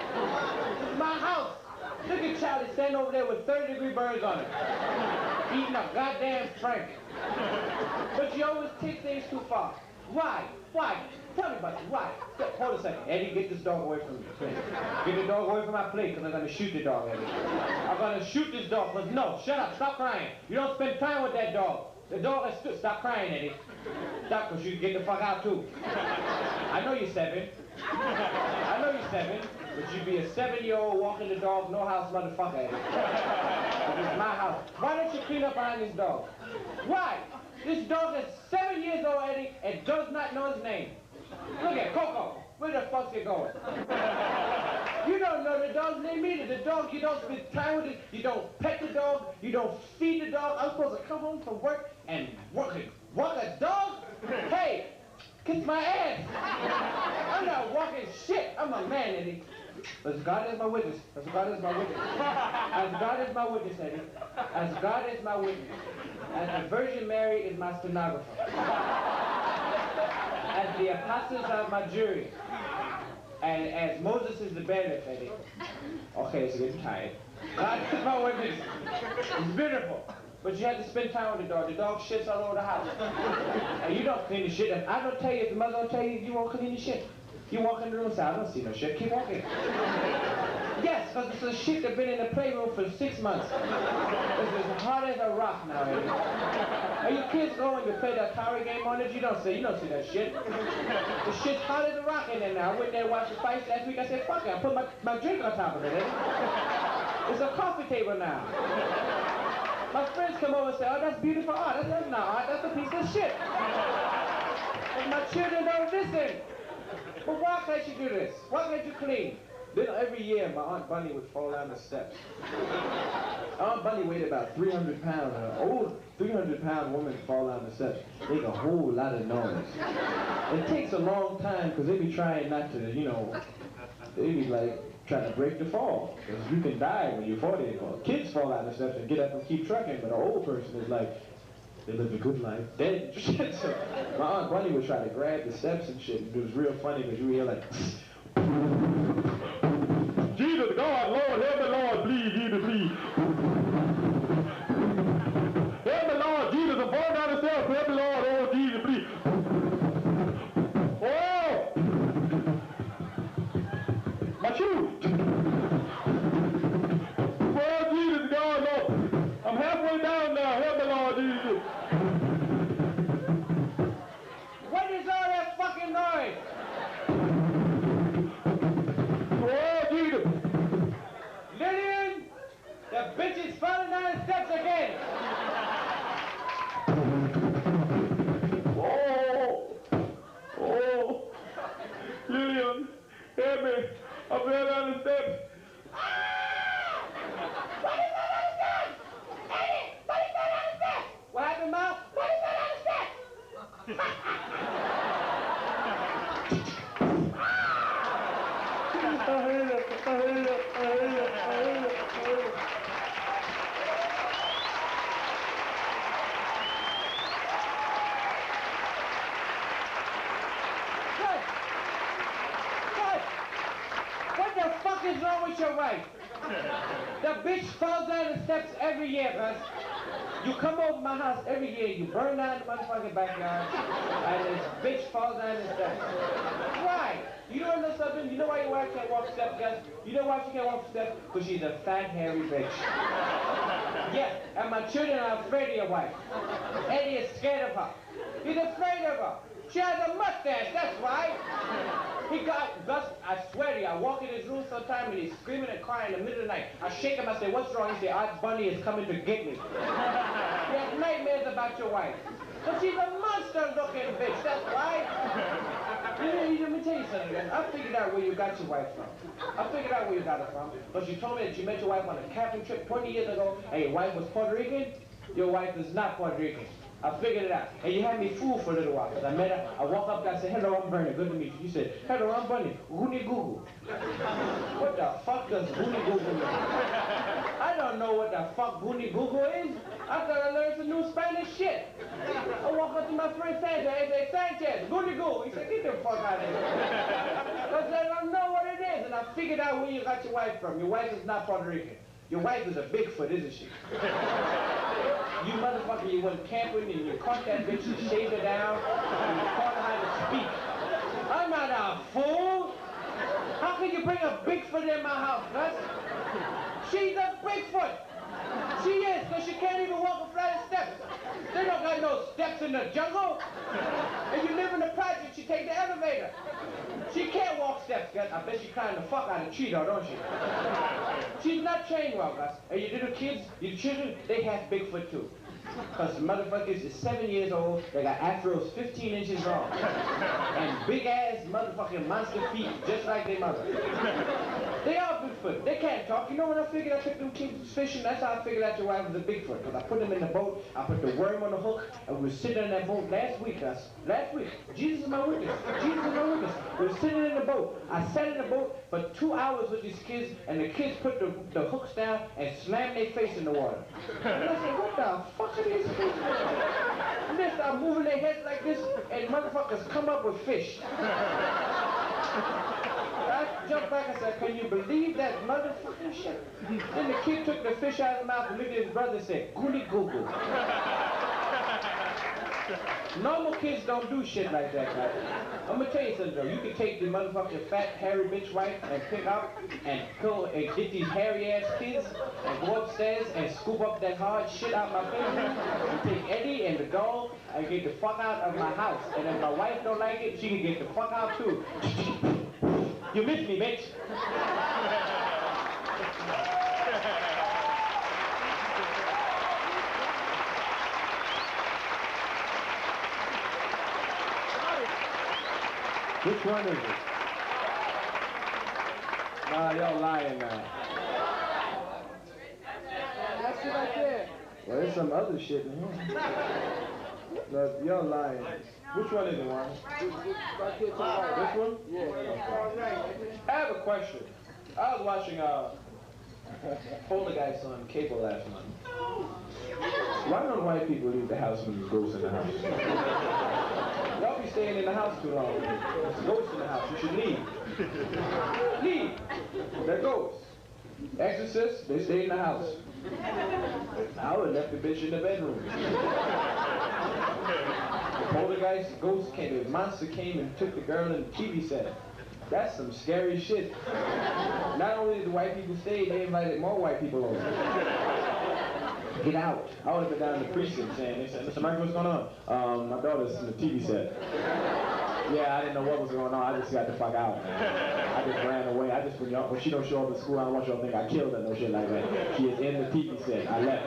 This is my house. Look at Charlie standing over there with 30-degree burns on it. Eating a goddamn Frank. But you always take things too far. Why? Why? Tell me about it. Why? Hold a second. Eddie, get this dog away from me, please. Get the dog away from my plate, because I'm going to shoot the dog, Eddie. I'm going to shoot this dog. But no, shut up. Stop crying. You don't spend time with that dog. The dog is stop crying, Eddie. Stop, because you can get the fuck out, too. I know you're 7. I know you're 7. But you be a 7-year-old walking the dog, no house motherfucker, Eddie. This is my house. Why don't you clean up behind this dog? Why? This dog is 7 years old, Eddie, and does not know his name. Look at Coco. Where the fuck's it going? You don't know the dog's name either. The dog, you don't spend time with it. You don't pet the dog. You don't feed the dog. I'm supposed to come home from work and walk a dog? Hey, kiss my ass. I'm not walking shit. I'm a man, Eddie. As God is my witness. As God is my witness. As God is my witness, Eddie. As God is my witness. As the Virgin Mary is my stenographer. As the apostles are my jury. And as Moses is the bailiff, Eddie. Okay, it's getting tired. God is my witness. It's beautiful. But you have to spend time with the dog. The dog shits all over the house. And you don't clean the shit. If I don't tell you, if the mother don't tell you, you won't clean the shit. You walk in the room and say, I don't see no shit. Keep walking. Yes, because it's a shit that's been in the playroom for 6 months. It's as hard as a rock now, Eddie. Are you kids going to play that Atari game on it? You don't see that shit. The shit's hot as a rock in there now. I went there and watched the fights last week. I said, fuck it. I put my drink on top of it, Eddie. It's a coffee table now. My friends come over and say, oh, that's beautiful art. That's not art. That's a piece of shit. And my children don't listen. But why can't you do this? Why can't you clean? Then every year, my Aunt Bunny would fall down the steps. Aunt Bunny weighed about 300 pounds. An old 300-pound woman fall down the steps. Make a whole lot of noise. It takes a long time because they be trying not to, they be like trying to break the fall. Because you can die when you're 40. Well, kids fall down the steps and get up and keep trucking, but an old person is like, they live a good life. Dead. So my Aunt Bunny would try to grab the steps and shit. It was real funny because you hear like, Jesus, God, Lord, help me, Lord, please, Jesus, please. Help me, Lord, Jesus, I'm falling down the steps. Help me, Lord, oh, Jesus, please. Oh! My shoe. Oh, Jesus, God, Lord. I'm halfway down now. Help me, Lord, Jesus. What is all that fucking noise? Oh, Jesus. Lillian, the bitch is falling down the steps again. Oh, Lillian, help me. I fell down the steps. Buddy fell down the steps! Eddie, Buddy fell down the steps! What happened, Mom? Buddy fell down the steps! I heard it. What the fuck is wrong with your wife? The bitch falls down the steps every year, Gus. You come over my house every year, you burn down the motherfucking backyard, and this bitch falls down the steps. Why? You don't know something? You know why your wife can't walk steps, Gus? You know why she can't walk steps? Because she's a fat, hairy bitch. Yeah, and my children are afraid of your wife. Eddie is scared of her. He's afraid of her. She has a mustache, that's why. He got, Gus, I swear to you, I walk in his room sometime and he's screaming and crying in the middle of the night. I shake him, I say, what's wrong? He say, Aunt Bunny is coming to get me. He has nightmares about your wife. But she's a monster-looking bitch, that's why. Let me tell you something, Gus. I figured out where you got your wife from. I figured out where you got her from. But you told me that you met your wife on a camping trip 20 years ago, and your wife was Puerto Rican. Your wife is not Puerto Rican. I figured it out. And you had me fooled for a little while, because I met her, I walked up and I said, hello, I'm Bernie, good to meet you. You said, hello, I'm Bunny, Goonie Goo Goo. What the fuck does Goonie Goo Goo mean? I don't know what the fuck Goonie Goo Goo is. I thought I learned some new Spanish shit. I walked up to my friend Sanchez, I said, Sanchez, Goonie Goo. He said, get the fuck out of here. Because I don't know what it is, and I figured out where you got your wife from. Your wife is not Puerto Rican. Your wife is a Bigfoot, isn't she? You motherfucker, you went camping and you caught that bitch and shaved her down and you taught her how to speak. I'm not a fool. How can you bring a Bigfoot in my house, Gus? She's a Bigfoot. She is, because she can't even walk a flight of steps. They don't got no steps in the jungle. If you live in the project, you take the elevator. She can't walk steps, Gus. I bet she climbed the fuck out of Cheeto, don't she? She's not trained well, Gus. And your little kids, your children, they have Bigfoot too. Because the motherfuckers is 7 years old, they got afros 15 inches long. And big ass motherfucking monster feet, just like their mother. They are Bigfoot. They can't talk. You know when I figured I took them kids fishing? That's how I figured out your wife was a Bigfoot. Because I put them in the boat, I put the worm on the hook, and we were sitting in that boat last week. Last week. Jesus is my witness. Jesus is my witness. We were sitting in the boat. I sat in the boat for 2 hours with these kids, and the kids put the hooks down and slammed their face in the water. And I said, what the fuck are these fish? And they start moving their heads like this, and motherfuckers come up with fish. I jumped back and said, can you believe that motherfucking shit? Then the kid took the fish out of his mouth and looked at his brother and said, gooly goo goo. Normal kids don't do shit like that, guys. I'm gonna tell you something though. You can take the motherfucking fat, hairy bitch wife and pick up and go and get these hairy ass kids and go upstairs and scoop up that hard shit out my face. And take Eddie and the dog and get the fuck out of my house. And if my wife don't like it, she can get the fuck out too. You missed me, bitch. Which one is it? Nah, y'all lying now. That's it right there. Well, there's some other shit in here. No, y'all lying. Which one is it, Warren? Right here to the right. This one? Yeah. I have a question. I was watching Poltergeist on cable last month. Why don't white people leave the house when there's ghosts in the house? Y'all be staying in the house too long. There's ghosts in the house. You should leave. Leave. They're ghosts. Exorcists, they stay in the house. I would have left the bitch in the bedroom. The poltergeist, ghost came, the monster came and took the girl in the TV set. That's some scary shit. Not only did the white people stay, they invited more white people over. Get out. I would have been down in the precinct saying, they said, Mr. Mike, what's going on? My daughter's in the TV set. Yeah, I didn't know what was going on. I just got the fuck out, man. I just ran away. When she don't show up at school, I don't want y'all to think I killed her, no shit like that. She is in the TV set. I left.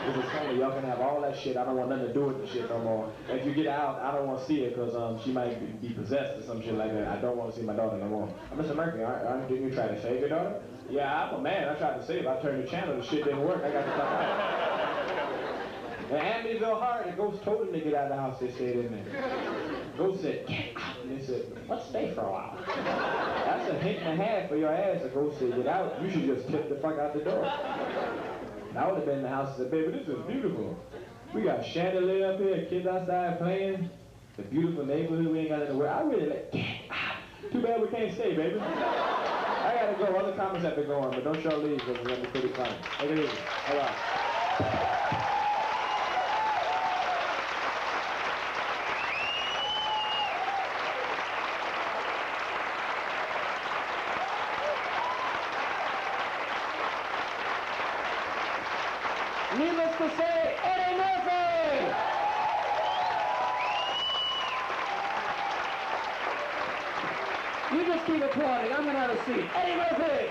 This is funny. Y'all can have all that shit. I don't want nothing to do with the shit no more. If you get out, I don't want to see her because she might be possessed or some shit like that. I don't want to see my daughter no more. Mr. Murphy, didn't you try to save your daughter? Yeah, I'm a man. I tried to save her. I turned the channel. The shit didn't work. I got the fuck out. In Amityville Horror, the ghost told them to get out of the house. They stayed in there. Ghost said, get out. And they said, let's stay for a while. That's a hint and a half for your ass. The ghost said, get out. You should just tip the fuck out the door. I would have been in the house and said, baby, this is beautiful. We got chandelier up here, kids outside playing. The beautiful neighborhood, we ain't got anywhere. I really like, get out. Too bad we can't stay, baby. I gotta go. Other comments have been going, but don't y'all leave because it's gonna be pretty funny. Take it easy. All right. Needless to say, Eddie Murphy! You just keep applauding. I'm gonna have a seat. Eddie Murphy!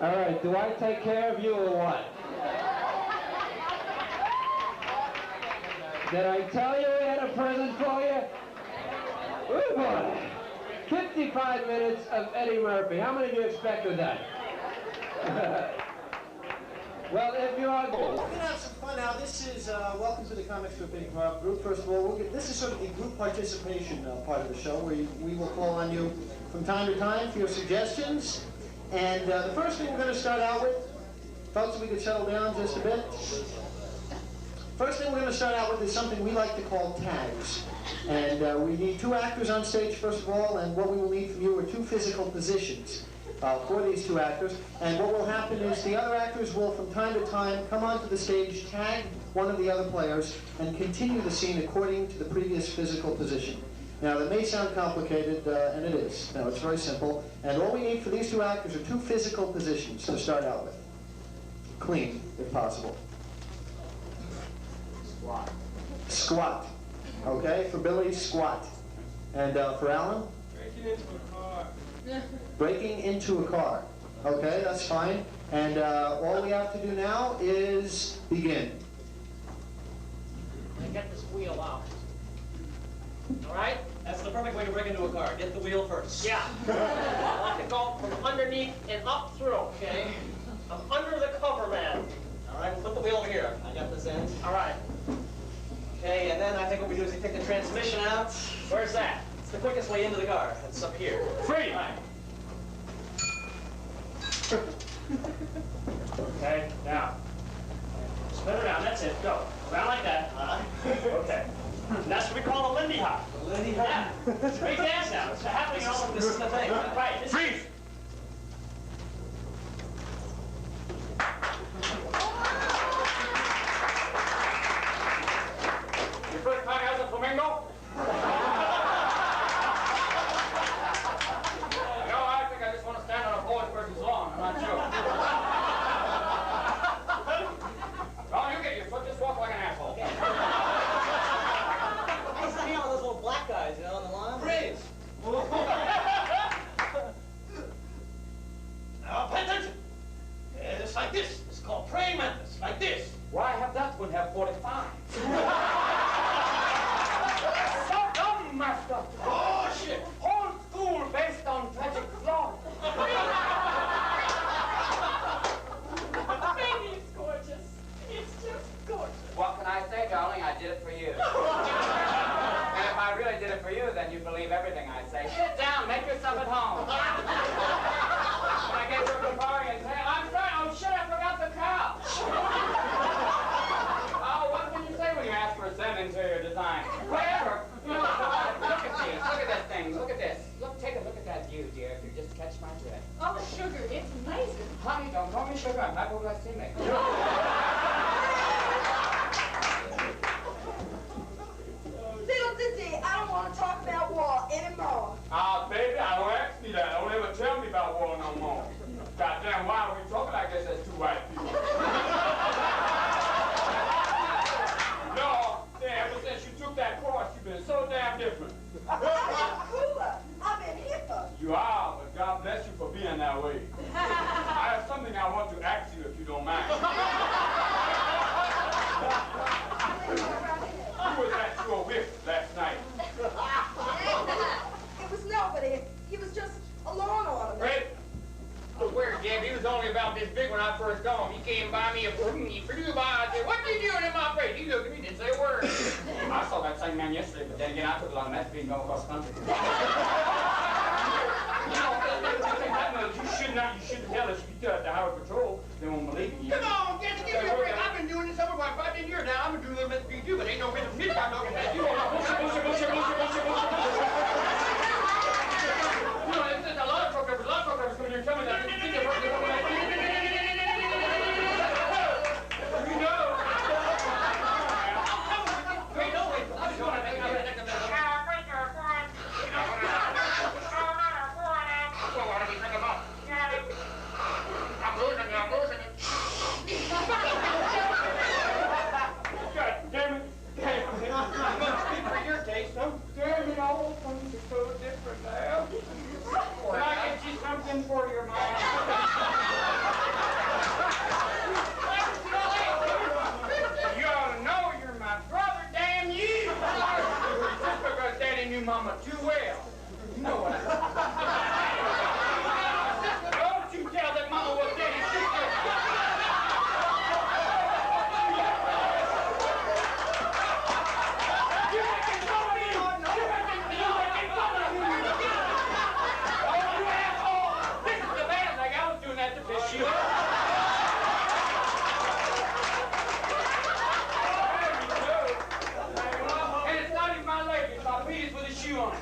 All right, do I take care of you or what? Did I tell you we had a present for you? Ooh, boy. 55 minutes of Eddie Murphy. How many of you expected that? Well, if you are... We're going to have some fun now. This is, welcome to the Comic Stripping Group. First of all, this is sort of the group participation part of the show, where we will call on you from time to time for your suggestions. And the first thing we're going to start out with, folks, if we could settle down just a bit. First thing we're going to start out with is something we like to call tags. And we need 2 actors on stage, first of all, and what we will need from you are 2 physical positions for these 2 actors. And what will happen is the other actors will, from time to time, come onto the stage, tag one of the other players, and continue the scene according to the previous physical position. Now, that may sound complicated, and it is. No, it's very simple. And all we need for these 2 actors are 2 physical positions to start out with. Clean, if possible. Squat. Squat. Okay, for Billy, squat. And for Alan? Breaking into a car. Breaking into a car. Okay, that's fine. And all we have to do now is begin. And get this wheel out. All right? That's the perfect way to break into a car. Get the wheel first. Yeah. I want to go from underneath and up through, okay? I'm under the cover, man. All right, we'll put the wheel over here. I got this end. All right. Okay, and then I think what we do is we take the transmission out. Where's that? It's the quickest way into the car. It's up here. Free! Okay, now. Spin around, that's it, go. Around like that. Okay. And that's what we call a Lindy Hop. Lindy Hop? Yeah. It's a great dance now. It's happening all over This is the thing. Right. This Freeze! Your first time as a flamingo? No, I think I just want to stand on a Polish person's lawn. I'm not sure. Oh, you get your foot. Just walk like an asshole. I see all those little black guys, you know, on the lawn. Freeze! Now, pay attention. It's like this. It's called praying mantis. Like this. Why have that one have 45? So dumb, master. Oh, shit. Whole school based on tragic flaw. Baby, it's gorgeous. It's just gorgeous. What can I say, darling? I did it for you. And if I really did it for you, then you believe everything I say. Sit down, make yourself at home. When I get to a Campari and say, I'm sorry, oh shit, I forgot the couch. Oh, what can you say when you ask for a cent interior design? Whatever. You know, look at these, look at this thing, look at this. Look, take a look at that view, dear, if you just catch my drift. Oh, sugar, it's amazing. Honey, don't call me sugar, I'm hypoglycemic. Little Dizzy, I don't want to talk about war anymore. Ah, baby, I don't ask me that. Don't ever tell me about war no more. Goddamn, why are we talking like this as two white people? No, damn, ever since you took that course, you've been so damn different. I've been cooler. I've been hipper. You are, but God bless you for being that way. I have something I want to ask you if you don't mind. Who was at your whip last night? It was nobody. He was just a lawn ornament. Great. Where, Jim? He was only about this big when I first saw him. He came by me and he flew by. I said, what are you doing in my face? He looked at me, didn't say a word. I saw that same man yesterday, but then again, I took a lot of meth being going across the country. You shouldn't tell us. If you tell the Highway Patrol, they won't believe you. Come on, get give me a break. I've been doing this over about 5 years now. I'm gonna do a little bit for you too, but ain't no rhythm music I'm talking about. You know, there's a lot of truck drivers coming here and tell me that. You know. Wait, no, wait. I'm just going to make I'm losing it. God damn it. I'm going to speak for your taste, though. Damn it, all things are so different now. Can I get you something for your mom? You ought to know you're my brother, damn you. Just because Daddy knew Mama too well. You know what? Don't you tell that Mama was Daddy's sister. And it's not even my leg, it's my penis with a shoe on it.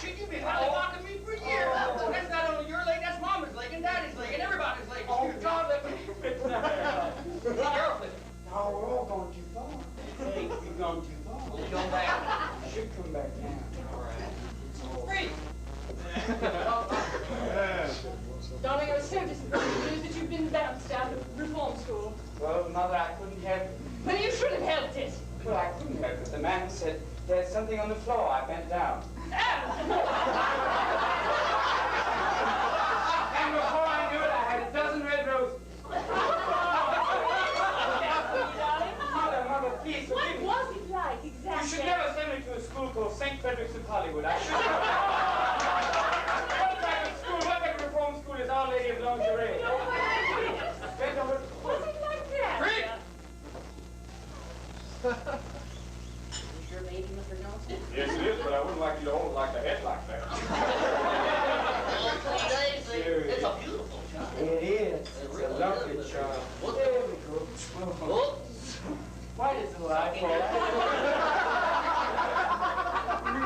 You've been talking to me for years. That's not only your leg, that's Mama's leg and Daddy's leg and everybody's leg. Oh, God, let me fit that. No, we're all going too far. Hey, you've gone too far. We'll come back. You should come back now. All right. Free. Darling, I was so disappointed to news that you've been bounced out of reform school. Well, Mother, I couldn't help it. Well, you should have helped it. Well, I couldn't help it. The man said, There's something on the floor. I bent down. And before I knew it, I had a dozen red roses. Mother, please forgive me. What was it like, exactly? You should never send me to a school called St. Frederick's of Hollywood. I should never. What type of school, what type of reform school is Our Lady of Lingerie? Bend over. Was it like that? Freak! Is your baby, Mr. Johnson? Yes, it is, but I wouldn't like you to hold it like a head like that. It's a beautiful child. It is. It's a lovely child. There we go. Why does the light fall?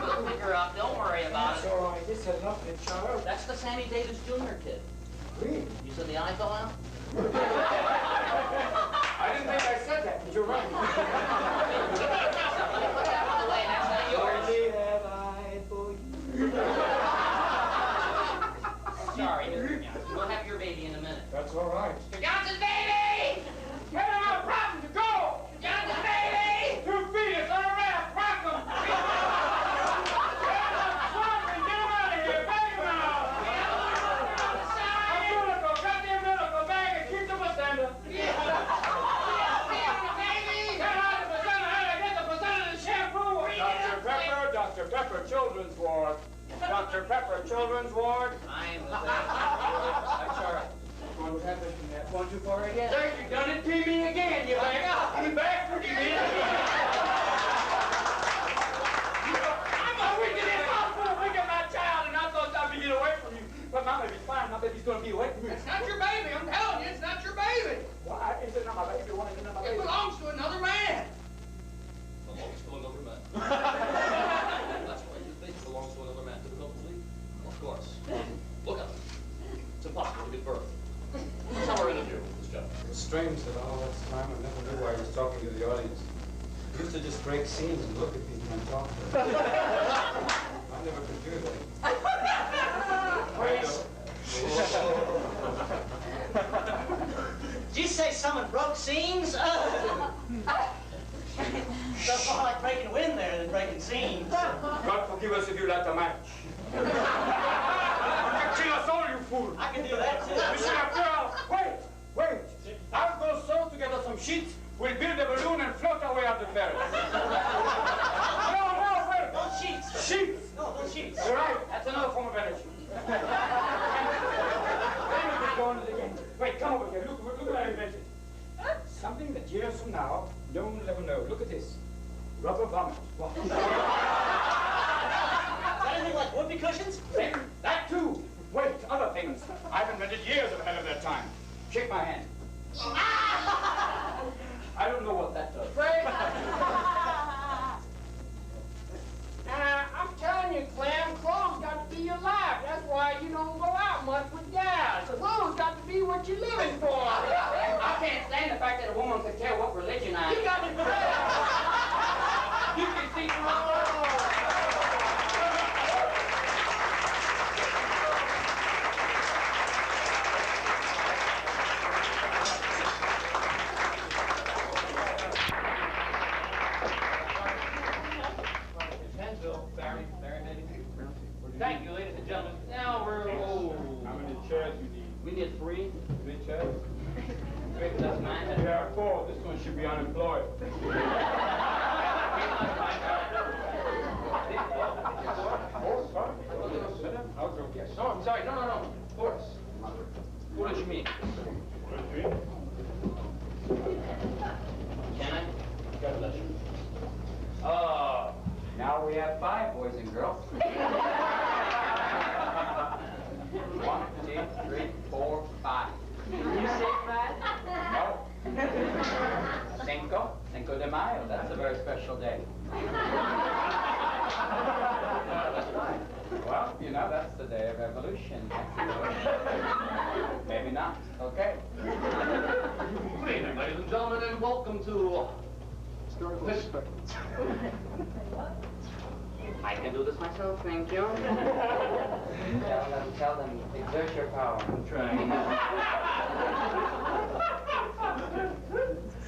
We'll figure out. Don't worry about It's it. all right. It's a lovely child. That's the Sammy Davis Jr. kid. Really? You said the eye fell out? I didn't think I said that, but you're right. Put that out of the way. That's not yours. Only have I for you. Sorry, Mr. Johnson. We'll have your baby in a minute. That's all right. Mr. Johnson, baby! Get him out, problem to go! Johnson, baby! 2 feet, it's on a ramp, rock him! Get him up, swamp, and get him out of here, bang him out! Umbilical, cut the umbilical bag and keep the placenta. Get out the placenta, how to get the placenta to shampoo! Dr. Pepper, Children's Ward. Dr. Pepper, Children's Ward. I'm the That's all right. Going too far again. Sir, you done it to me again. You back. You back. You did it again. I'm a wicked impossible. Look at my child, and I thought I'd be getting away from you. But my baby's fine. My baby's going to be away from you. It's not your baby, I'm telling you, it's not your baby. Why is it not my baby? Why is it not my It baby? belongs to another man. belongs to another man. That's right, his baby belongs to another man. Difficulty? Of course. Look at him. It's impossible to give birth. Let's have our interview with this gentleman. It was strange that all this time I never knew why I was talking to the audience. I used to just break scenes and look at people and talk to them. I never could do that. Did you say someone broke scenes? That's more like breaking wind there than breaking scenes. God forgive us if you let the match. You can kill us all, you fool. I can do that too. Monsieur Laperle, wait. I'll go sew together some sheets. We'll build a balloon and float our way out the ferry. No, wait. No sheets. Sheets. No sheets. You're right. That's another form of energy. Wait, come over here. Look what I invented. Something that years from now, no one will ever know. Look at this. Rubber vomit. What? Is that anything like whoopee cushions? That too. Wait, other things. I've invented years ahead of their time. Shake my hand. I don't know what that does. I'm telling you, Clem, clothes got to be your life. That's why you don't go out much with gals. Clothes got to be what you're living for. I can't stand the fact that a woman could tell what religion I am. You got to You can see Thank you, ladies and gentlemen. Now we're... How many chairs you need? We need 3. 3 chairs? 3 plus 9. There are 4. This one should be unemployed. Oh, sorry. I was okay. No, I'm sorry. No. Boris. What did you mean? Can I? God bless you. Oh, now we have 5 boys and girls. 1, 2, 3, 4, 5. You say 5? No. Cinco de Mayo. That's a very special day. That's right. Well, you know, that's the day of revolution. Maybe not. Okay. Good evening, ladies and gentlemen, and welcome to... I can do this myself, thank you. Tell them, exert your power. I'm trying.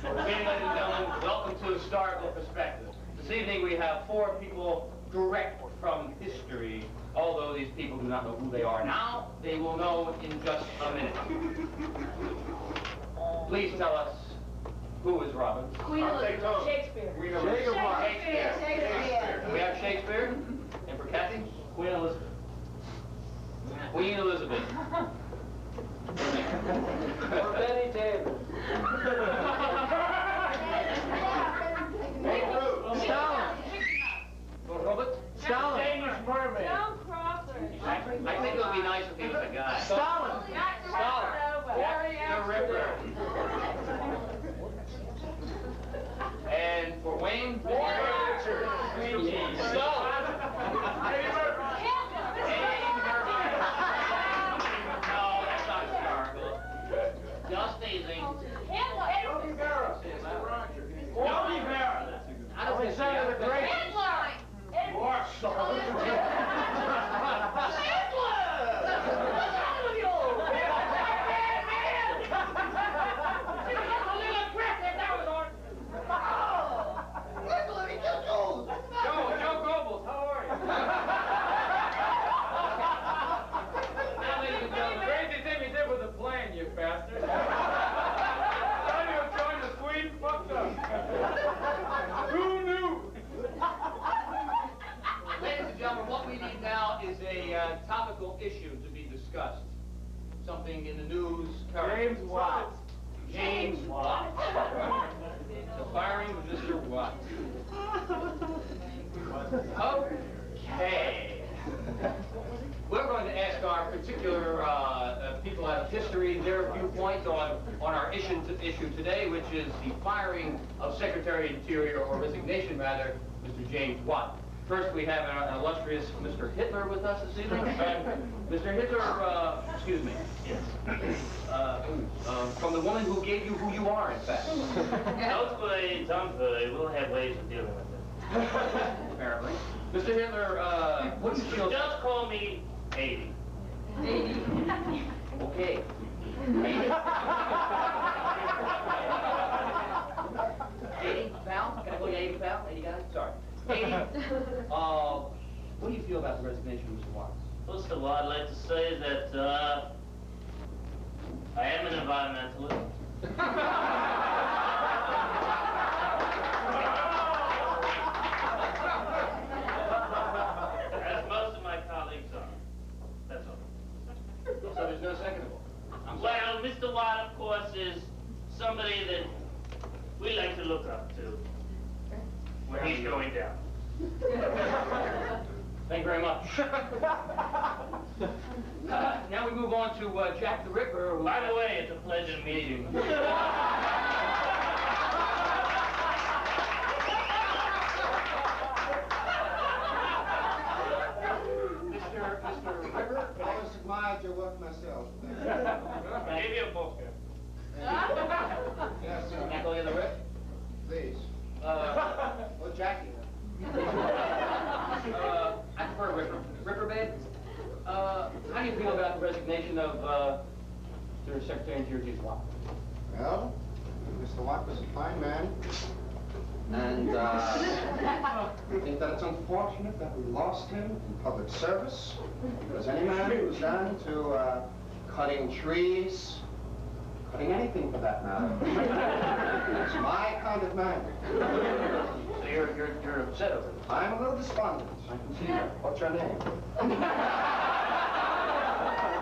Okay, ladies and gentlemen, welcome to Historical Perspective. This This evening we have 4 people direct from history. Although these people do not know who they are now, they will know in just a minute. Please tell us, who is Robin? Queen Elizabeth. Shakespeare. Shakespeare. We have Shakespeare. And for Kathy, Queen Elizabeth. Queen Elizabeth. Or Betty Davis. Stalin. Robert? Stalin. Danish mermaid. Joan Crawford. I think it would be nice if he was a guy. Stalin. Stalin. The Ripper. And for Wayne? Stalin. Eddie Murphy. No, that's not historical. Just teasing. Yogi Berra. Yogi Berra. I don't think Alexander the Great. Joe Goebbels, how are you? Now, ladies and gentlemen, Crazy thing you did with the plane, you bastard. Thought you were trying to Sweden, fucked up. Who knew? ladies and gentlemen, what we need now is a topical issue to be discussed. Something in the news. James Watt. James Watt. The firing of Mr. Watt. Okay. We're going to ask our particular people out of history their viewpoint on our issue today, which is the firing of Secretary of Interior, or resignation rather, Mr. James Watt. First, we have an illustrious Mr. Hitler with us this evening. Mr. Hitler, excuse me. Yes. From the woman who gave you who you are, in fact. Hopefully, we'll have ways of dealing with it. Apparently. Mr. Hitler, what do you feel? Just call me 80. 80. Okay. 80 pounds? Can I go to 80 pounds? 80 guys? Sorry. 80. What do you feel about the resignation of Mr. Watt? First of all, I'd like to say that I am an environmentalist. As most of my colleagues are. That's all. So there's no second of all. Well, Mr. Watt, of course, is somebody that we like to look up to when he's going down. Thank you very much. Now we move on to Jack the Ripper. By the way, it's a pleasure meeting you. Mr. Ripper? I always admired your work myself. I gave you a book. Yes, sir. Can I call you the Rip? Please. Oh, Jackie. I prefer Ripper. Ripper, babe? How do you feel about the resignation of Mr. Secretary of Interior James Watt? Well, Mr. Watt was a fine man. And I think that it's unfortunate that we lost him in public service. Because any man who's down to cutting trees, cutting anything for that matter, is my kind of man. So you're upset over it? I'm a little despondent. I can see that. What's your name?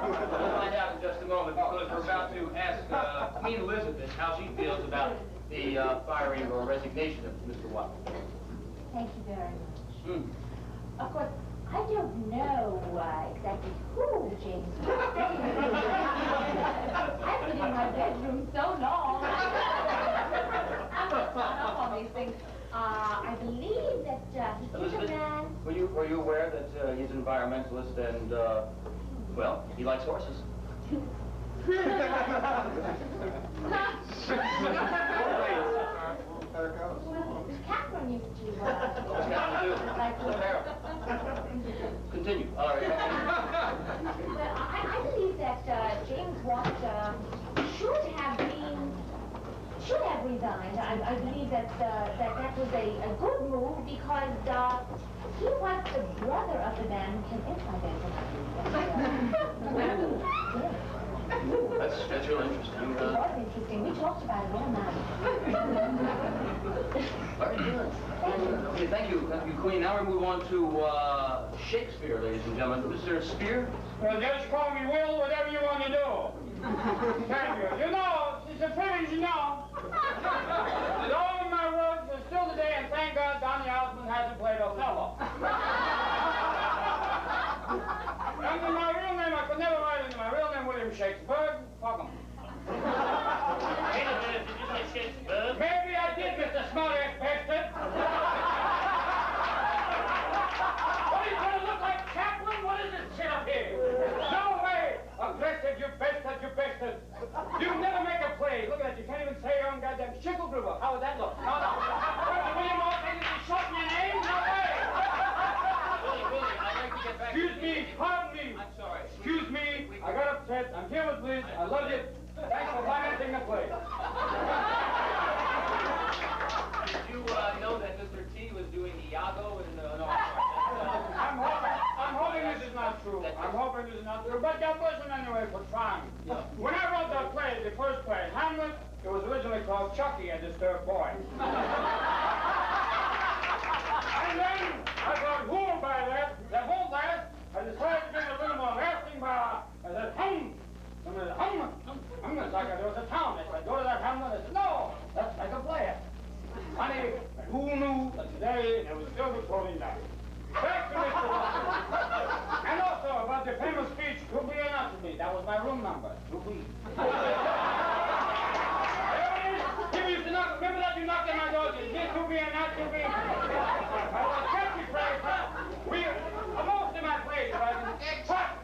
We'll find out in just a moment, because we're about to ask Queen Elizabeth how she feels about the firing or resignation of Mr. Watt. Thank you very much. Of course, I don't know exactly who James Watt is. I've been in my bedroom so long. I'm not caught up on these things. I believe that he is a man. Were you aware that he's an environmentalist and, well, he likes horses? Well, Catherine used to, What's got to do? Continue. All right. But I believe that James Watt should have resigned. I believe that that was a good move because he was the brother of the man who came into my bedroom. That's real interesting. It was interesting. We talked about it all night. Very good. Okay, thank you, Queen. Now we move on to Shakespeare, ladies and gentlemen. Mr. Spear? Well, just call me Will, whatever you want to do. Thank you. You know, it's a privilege, you know. That all of my works are still today, and thank God Donny Osmond hasn't played Othello. Under my real name, I could never write into my real name, William Shakespeare. Fuck 'em. Wait a minute, did you say Shakespeare? Maybe I did, Mr. Smartass bastard. What, are you going to look like Chaplin? What is this shit up here? No way! Aggressive, you bastard, you bastard. You never make a play. Look at that, you can't even say your own goddamn Schickelgruber. How would that look? No, no. William Orton, you short in your name? No way! Willie, I'd like to get back Excuse me, pardon me. I'm sorry. Excuse me, I got upset. I'm here with Liz. I love you. Thanks for financing the play. Did you know that Mr. T was doing Iago in no, I'm hoping this is not true. I'm hoping this is not true. But God bless him anyway for trying. When I wrote that play, the first play, Hamlet, it was originally called Chucky and Disturbed Boy. And then I got fooled by that. That whole last, I decided to make a little more lasting by, I said, hum. It's like there was a town. If I go to that Hamlet, I said, no, that's like a play. Honey, and who knew that today there was still recording that. Back to Mr. Watson. And also about the famous speech, to be or not to be. That was my room number, to be. You used to knock, remember that you knocked on my door, is this to be or not to be? I was a catchy phrase, most of my plays, if I can...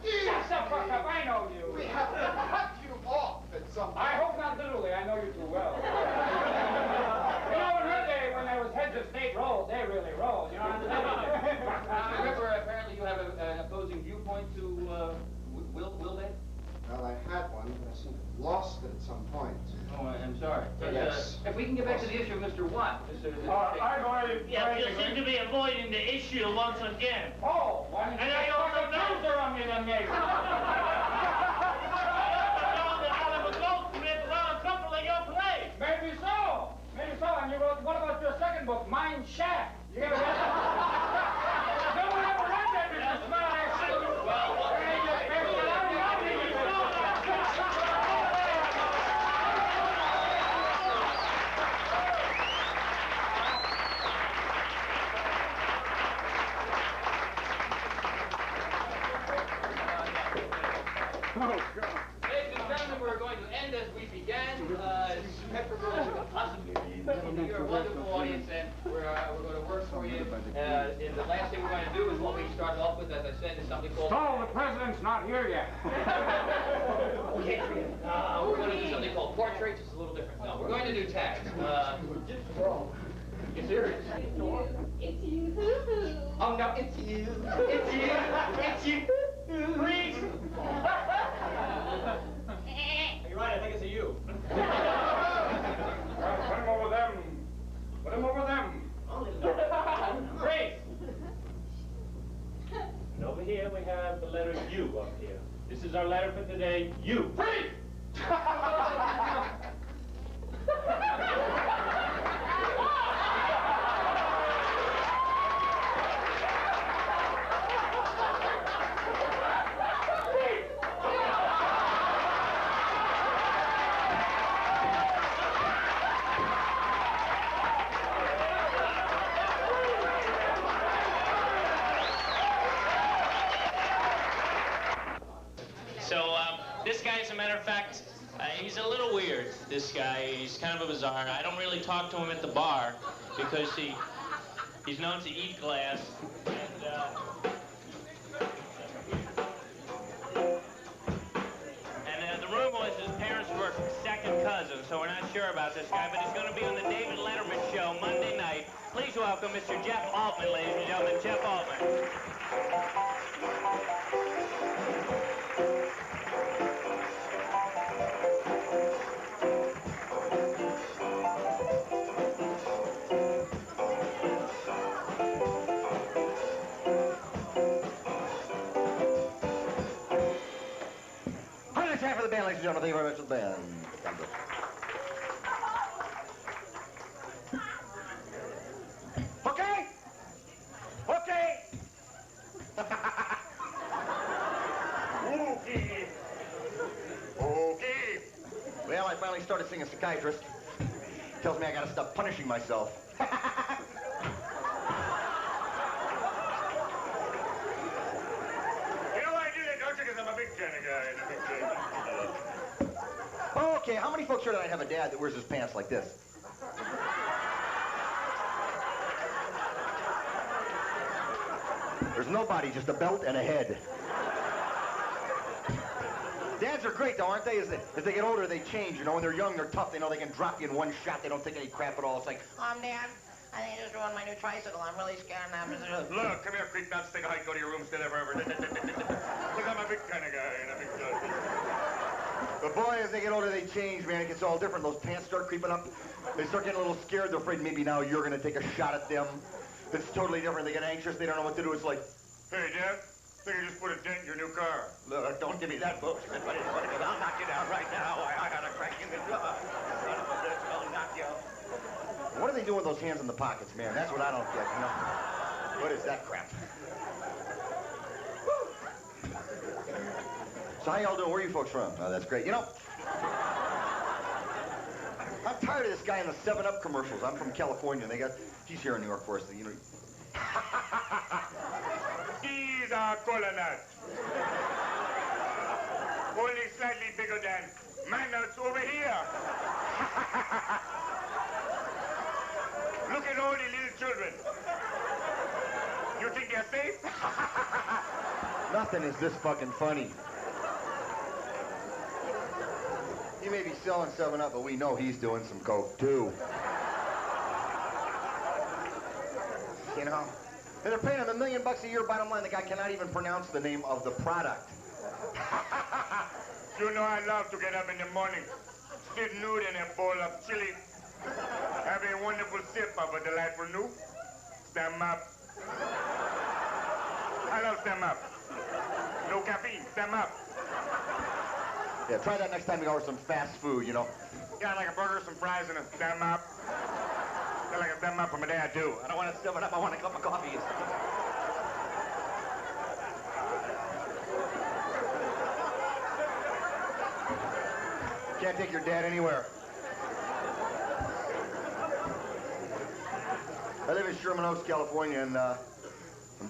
Shut the fuck up, I know you. We have to cut you off at some point. I hope not literally, I know you too well. You know, in her day, when there was heads of state rolled, they really rolled, you know what I'm saying? Remember, apparently you have an opposing viewpoint to Will they? Well, I had one, but I seem to have lost it at some point. Oh, I'm sorry. But, Yes. If we can get back to the issue of Mr. Watt, I've already... Yeah, you seem to be avoiding the issue once again. Oh, and I also know... on me then, maybe. Maybe so. Maybe so. And you wrote, what about your second book, Mind Shack? You ever read that? No one ever read that, Mr. Smartass. Oh, God. Ladies and gentlemen, we're going to end as we began. You're a wonderful audience, and we're going to work for you. And the last thing we're going to do is what we started off with, as I said, is something called... So, the president's not here yet. Okay, we're going to do something called portraits. It's a little different. No, we're going to do tags. You serious? It's you. Oh, no, it's you. It's you. It's you. Please. You're right, I think it's a you. Put him over them. Put him over them. Grace. And over here we have the letter U up here. This is our letter for today, U. Free! This guy, as a matter of fact, he's a little weird, this guy. He's kind of a bizarre. I don't really talk to him at the bar because he's known to eat glass. And the rumor was his parents were second cousins, so we're not sure about this guy, but he's going to be on the David Letterman show Monday night. Please welcome Mr. Jeff Altman, ladies and gentlemen. Jeff Altman. band, ladies and gentlemen. Thank you very much to the band. God bless. Okay? Okay! Okay. Okay. Well, I finally started seeing a psychiatrist. Tells me I gotta stop punishing myself. Okay, how many folks here tonight have a dad that wears his pants like this? There's nobody, just a belt and a head. Dads are great, though, aren't they? As they get older, they change. You know, when they're young, they're tough. They know they can drop you in one shot. They don't take any crap at all. It's like, Dad, I think I just ruined my new tricycle. I'm really scared now. Look, come here, creep nuts. Take a hike, go to your room, stay there forever. Look, I'm a big kind of guy, and a big guy. But boy, as they get older, they change, man. It gets all different. Those pants start creeping up. They start getting a little scared. They're afraid maybe now you're going to take a shot at them. It's totally different. They get anxious. They don't know what to do. It's like, hey, Dad, I think you just put a dent in your new car. Look, don't give me that bullshit. I'll knock you down right now. I got a crack in the jaw. Son of a bitch, I'll knock you out. What are they doing with those hands in the pockets, man? That's what I don't get, you know? What is that crap? So how y'all doing? Where are you folks from? Oh, that's great. You know, I'm tired of this guy in the 7-Up commercials. I'm from California, and he's here in New York for us. You know, He's a cola nut. Only slightly bigger than my nuts over here. Look at all the little children. You think they're safe? nothing is this fucking funny. He may be selling 7-Up, but we know he's doing some coke, too. You know? And they're paying him $1 million a year. Bottom line, the guy cannot even pronounce the name of the product. You know I love to get up in the morning, sit nude in a bowl of chili, have a wonderful sip of a delightful new. Stand up. I love stand up. No caffeine, stand up. Yeah, try that next time you order some fast food, you know. Yeah, like a burger, some fries, and a stand up. I like a stand up for my dad, too. I don't want to 7-Up, I want a cup of coffee. Can't take your dad anywhere. I live in Sherman Oaks, California, and I'm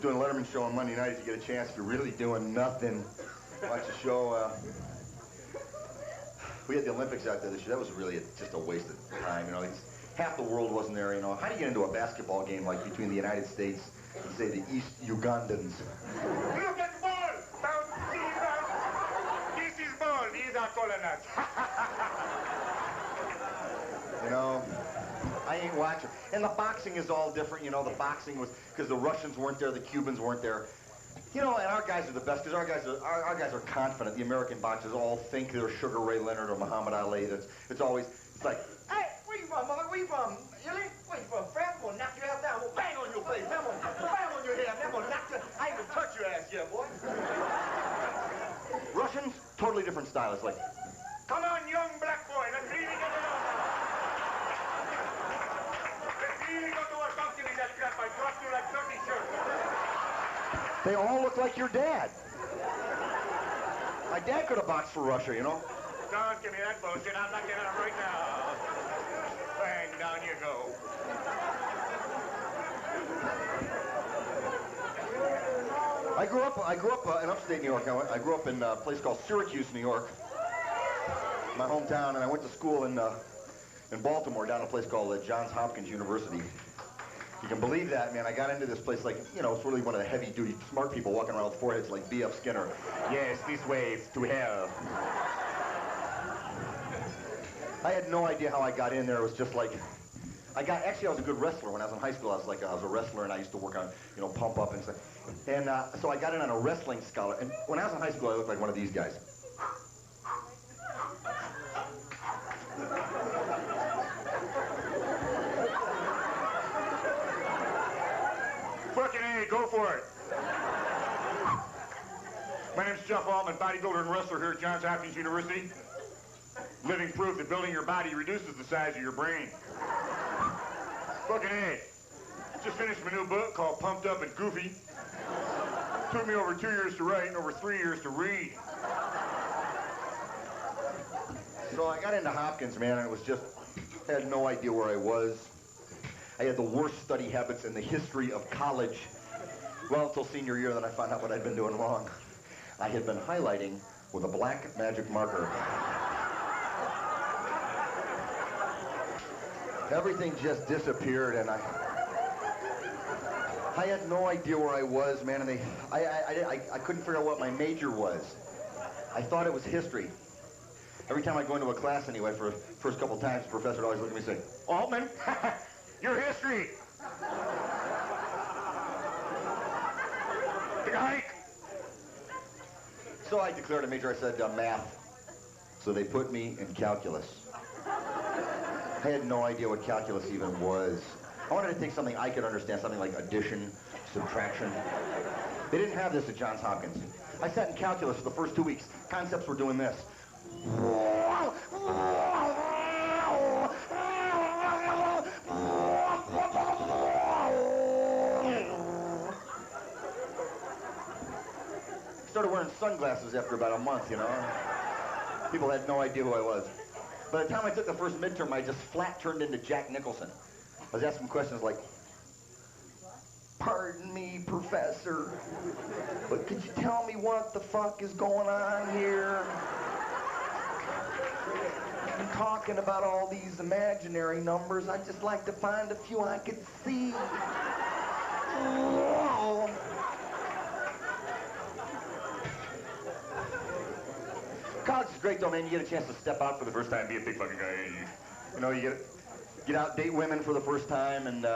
doing a Letterman show on Monday night. If you get a chance, if you're really doing nothing, watch the show. We had the Olympics out there this year. That was really just a waste of time, you know. Half the world wasn't there, you know. How do you get into a basketball game like between the United States and, say, the East Ugandans? Look at the ball! This is ball. These are colonels. You know, I ain't watching. And the boxing is all different, you know. The boxing was, because the Russians weren't there, the Cubans weren't there. You know, and our guys are the best, because our guys are confident. The American boxers all think they're Sugar Ray Leonard or Muhammad Ali. It's always, it's like, hey, where you from, mother? Where you from? Italy? Where you from? France? I'm gonna knock your ass down. I'm gonna bang on your face. I'm gonna bang on your head. I'm gonna knock you. I ain't gonna touch your ass yet, boy. Russians, totally different style. It's like, come on, young black boy. Let's really get it on. Let's really go to a function in that crap. I dropped you like 30 shirts. they all look like your dad. My dad could have boxed for Russia, you know. Don't give me that bullshit. I'm not getting it right now. Bang, down you go. I grew up in upstate New York. I grew up in a place called Syracuse, New York, my hometown, and I went to school in Baltimore, down at a place called Johns Hopkins University. You can believe that, man. I got into this place like, you know, it's really one of the heavy-duty smart people walking around with foreheads like B.F. Skinner. Yes, this way to hell. I had no idea how I got in there. It was just like, actually I was a good wrestler. When I was in high school, I was a wrestler, and I used to work on, you know, pump up and stuff. And so I got in on a wrestling scholar. And when I was in high school, I looked like one of these guys. Fucking A, go for it. My name's Jeff Altman, bodybuilder and wrestler here at Johns Hopkins University. Living proof that building your body reduces the size of your brain. Fucking A. Just finished my new book called Pumped Up and Goofy. Took me over 2 years to write and over 3 years to read. So I got into Hopkins, man, and it was just, I had no idea where I was. I had the worst study habits in the history of college. Well, until senior year, then I found out what I'd been doing wrong. I had been highlighting with a black magic marker. Everything just disappeared, and I had no idea where I was, man, and I couldn't figure out what my major was. I thought it was history. Every time I go into a class anyway, for the first couple times, the professor would always look at me and say, Altman, Your history. Take a hike. So I declared a major. I said math. So they put me in calculus. I had no idea what calculus even was. I wanted to take something I could understand, something like addition, subtraction. They didn't have this at Johns Hopkins. I sat in calculus for the first 2 weeks. Concepts were doing this. Started wearing sunglasses after about a month, you know. People had no idea who I was. By the time I took the first midterm, I just flat turned into Jack Nicholson. I was asking questions like, pardon me, professor, but could you tell me what the fuck is going on here? I'm talking about all these imaginary numbers. I'd just like to find a few I could see. Whoa. College is great though, man. You get a chance to step out for the first time, be a big fucking guy. You know, you get out, date women for the first time, and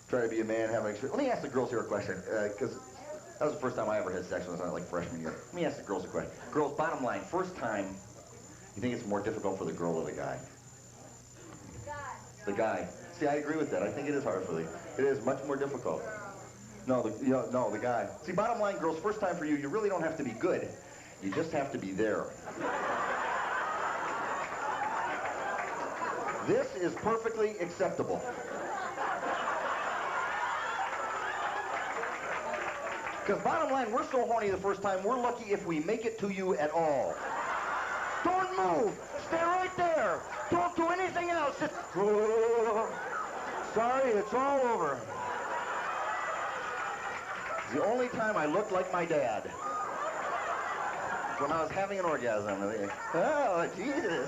try to be a man, have an experience. Let me ask the girls here a question, because that was the first time I ever had sex when I was like freshman year. Let me ask the girls a question. Girls, bottom line, first time, you think it's more difficult for the girl or the guy? The guy. See, I agree with that. I think it is hard for the. It is much more difficult. No, the guy. See, bottom line, girls, first time for you, you really don't have to be good. You just have to be there. This is perfectly acceptable. Because bottom line, we're so horny the first time, we're lucky if we make it to you at all. Don't move. Stay right there. Don't do anything else. Just... Sorry, it's all over. The only time I looked like my dad. When I was having an orgasm. Oh, Jesus.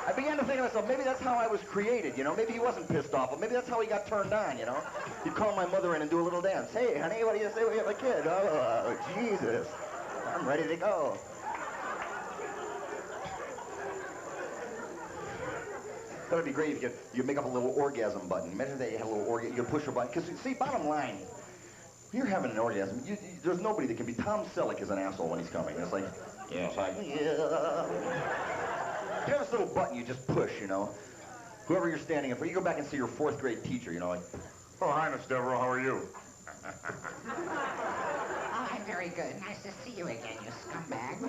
I began to think to myself, maybe that's how I was created, you know? Maybe he wasn't pissed off, but maybe that's how he got turned on, you know? He'd call my mother in and do a little dance. Hey, honey, what do you say we have a kid? Oh, Jesus. I'm ready to go. That would be great if you could make up a little orgasm button. Imagine that you had a little orgasm, you could push a button. Because, see, bottom line, you're having an orgasm. There's nobody that can be. Tom Selleck is an asshole when he's coming. It's like, yeah, yeah. You have this little button you just push, you know. Whoever you're standing in front, you go back and see your 4th grade teacher, you know, like, oh, hi, Miss Devereaux, how are you? Oh, I'm very good. Nice to see you again, you scumbag.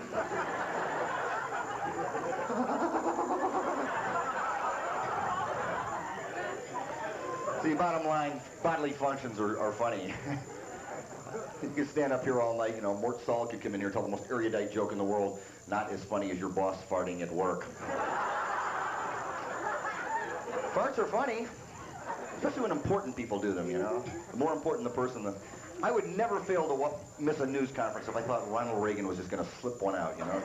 See, bottom line, bodily functions are funny. You can stand up here all night, you know, Mort Saul could come in here and tell the most erudite joke in the world, not as funny as your boss farting at work. Farts are funny, especially when important people do them, you know? The more important the person, the... I would never fail to miss a news conference if I thought Ronald Reagan was just going to slip one out, you know?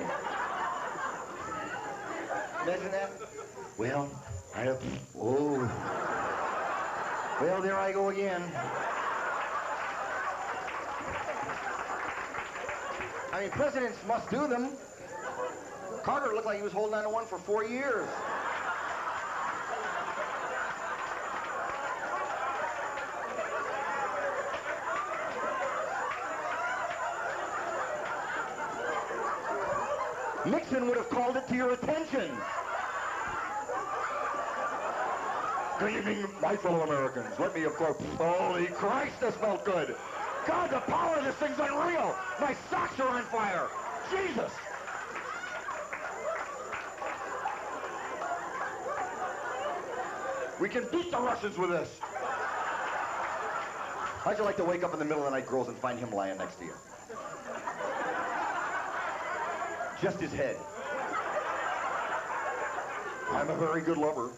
Imagine that? Well, oh. Well, there I go again. I mean, presidents must do them. Carter looked like he was holding on to one for 4 years. Nixon would have called it to your attention. Good evening, my fellow Americans. Let me, of course, holy Christ, this felt good. God, the power of this thing's unreal. My socks are on fire. Jesus. We can beat the Russians with this. How'd you like to wake up in the middle of the night, girls, and find him lying next to you? Just his head. I'm a very good lover.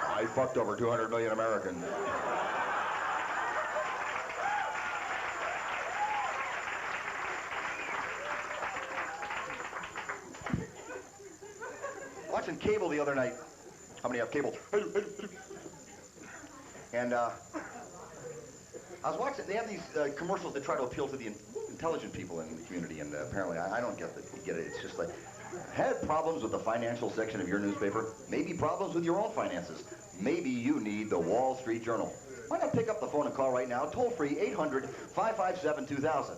I fucked over 200 million Americans. Watching cable the other night. How many have cable? And I was watching, they have these commercials that try to appeal to the intelligent people in the community, and apparently I don't get it. It's just like, had problems with the financial section of your newspaper? Maybe problems with your own finances. Maybe you need the Wall Street Journal. Why not pick up the phone and call right now, toll free 800-557-2000.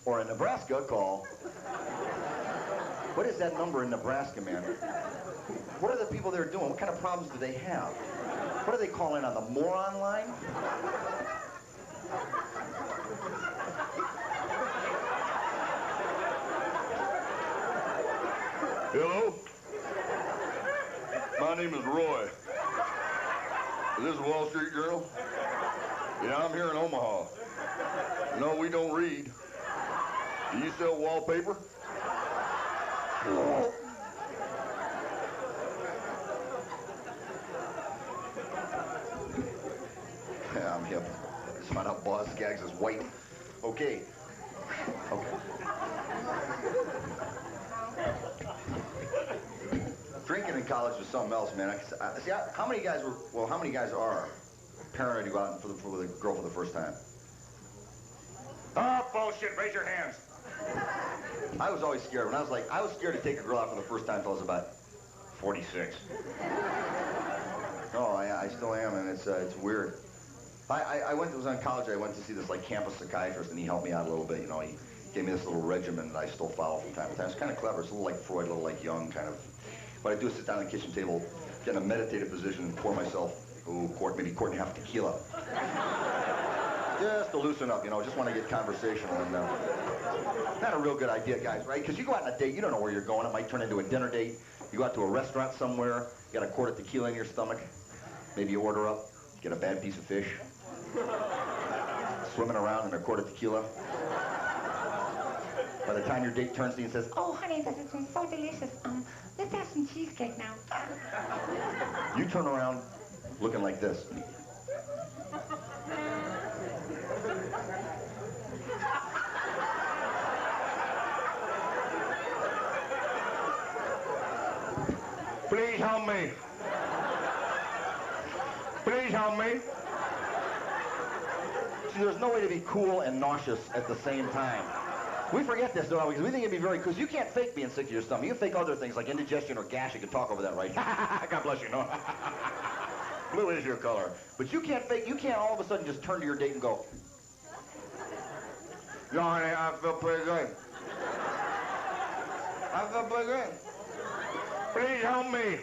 Or in Nebraska, call. What is that number in Nebraska, man? What are the people there doing? What kind of problems do they have? What are they calling on, the moron line? Hello? My name is Roy. Is this the Wall Street Journal? Yeah, I'm here in Omaha. No, we don't read. Do you sell wallpaper? Yeah, I'm hip. Just found out Boz Scaggs is white. Okay. Okay. Drinking in college was something else, man. How many guys are paranoid to go out with a girl for the first time? Oh, bullshit. Raise your hands. I was always scared. I was scared to take a girl out for the first time until I was about 46. No, I still am, and it's weird. I was in college. I went to see this like campus psychiatrist, and he helped me out a little bit. You know, he gave me this little regimen that I still follow from time to time. It's kind of clever. It's a little like Freud, a little like Jung, kind of. What I do is sit down at the kitchen table, get in a meditative position, and pour myself maybe a quart and a half of tequila. Just to loosen up, you know. Just want to get conversational, and not a real good idea, guys, right? Because you go out on a date, you don't know where you're going. It might turn into a dinner date. You go out to a restaurant somewhere, you got a quart of tequila in your stomach. Maybe you order up, get a bad piece of fish. Swimming around in a quart of tequila. By the time your date turns to you and says, Oh, honey, this is so delicious. Let's have some cheesecake now. you turn around looking like this. Please help me. Please help me. See, there's no way to be cool and nauseous at the same time. We forget this, don't we? Because we think it'd be very cool. You can't fake being sick to your stomach. You can fake other things like indigestion or gas. You can talk over that, right? God bless you, no? Blue is your color. But you can't all of a sudden just turn to your date and go, No, honey, I feel pretty good. I feel pretty good. Please help me.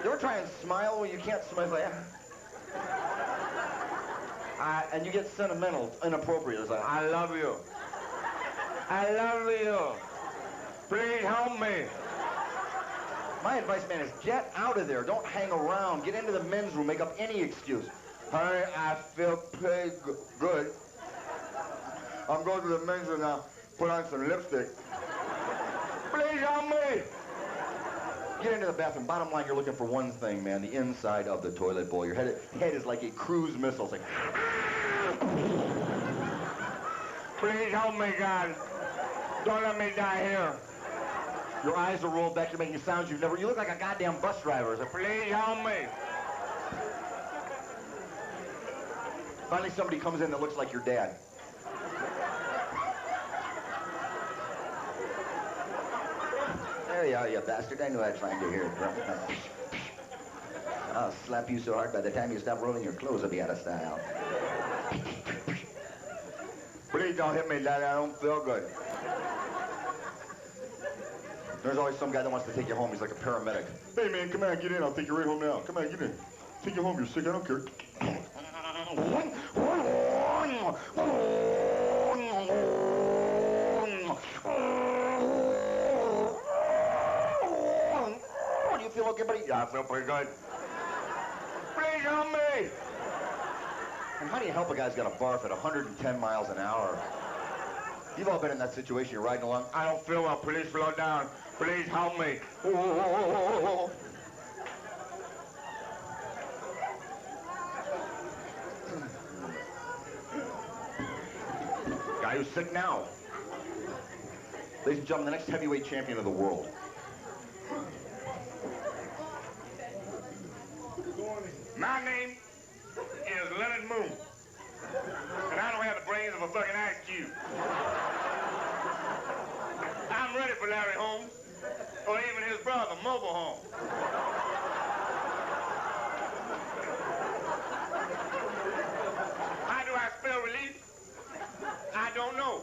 You ever try and smile when you can't smile? Like, and you get sentimental, inappropriate. It's like, I love you. I love you. Please help me. My advice, man, is get out of there. Don't hang around. Get into the men's room. Make up any excuse. Honey, I feel pretty good. I'm going to the men's room now. Put on some lipstick. Please help me. Get into the bathroom. Bottom line, you're looking for one thing, man, the inside of the toilet bowl. Your head is like a cruise missile. It's like, please help me, God. Don't let me die here. Your eyes are rolled back. You're making sounds you've never... You look like a goddamn bus driver. It's like, please help me. Finally, somebody comes in that looks like your dad. There you are, you bastard. I knew I'd find you here. I'll slap you so hard by the time you stop rolling your clothes, I'll be out of style. Please don't hit me, Daddy. I don't feel good. There's always some guy that wants to take you home. He's like a paramedic. Hey, man, come on, get in. I'll take you right home now. Come on, get in. Take you home. You're sick. I don't care. Do you feel okay, buddy? Yeah, I feel pretty good. Please help me. And how do you help a guy's got a barf at 110 miles an hour? You've all been in that situation. You're riding along. I don't feel well. Please slow down. Please help me. Guy who's sick now. Ladies and gentlemen, the next heavyweight champion of the world. My name is Leonard Moon. And I don't have the brains of a fucking ice cube. I'm ready for Larry Holmes, or even his brother, Mobile Holmes. How do I spell relief? I don't know.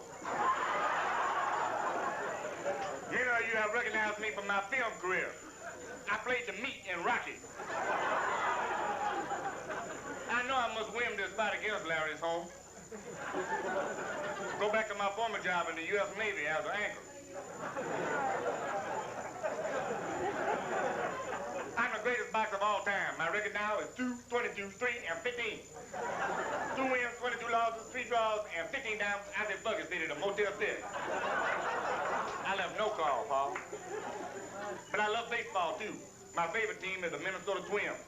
Many of you have recognized me from my film career. I played the meat in Rocky. I know I must win this fight against Larry's Holmes. Go back to my former job in the U.S. Navy as an anchor. I'm the greatest boxer of all time. My record now is 2, 22, 3, and 15. 2 wins, 22 losses, 3 draws, and 15 downs. I said Bucket City to Motel 6. I left no call, Paul. But I love baseball, too. My favorite team is the Minnesota Twins.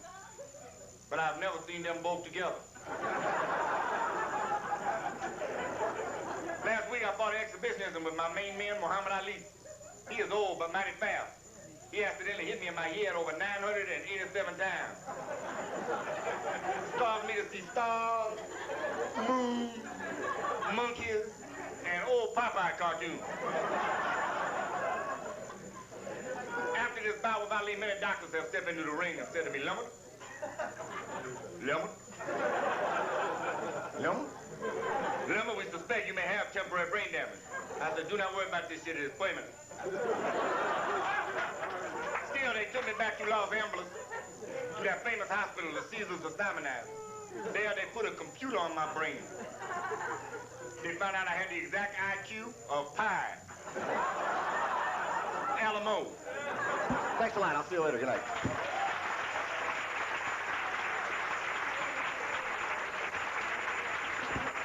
But I've never seen them both together. Last week I fought exhibitionism with my main man, Muhammad Ali. He is old but mighty fast. He accidentally hit me in my head over 987 times. Caused me to see stars, moon, monkeys, and old Popeye cartoons. After this bout with Ali, many doctors have stepped into the ring and said to me, Leonard, Leonard, we suspect you may have temporary brain damage. I said, do not worry about this shit, it is permanent. Still, they took me back to Los Angeles, to that famous hospital, the Caesars of Sinai. There, they put a computer on my brain. They found out I had the exact IQ of Pi. Alamo. Thanks a lot. I'll see you later. Good night.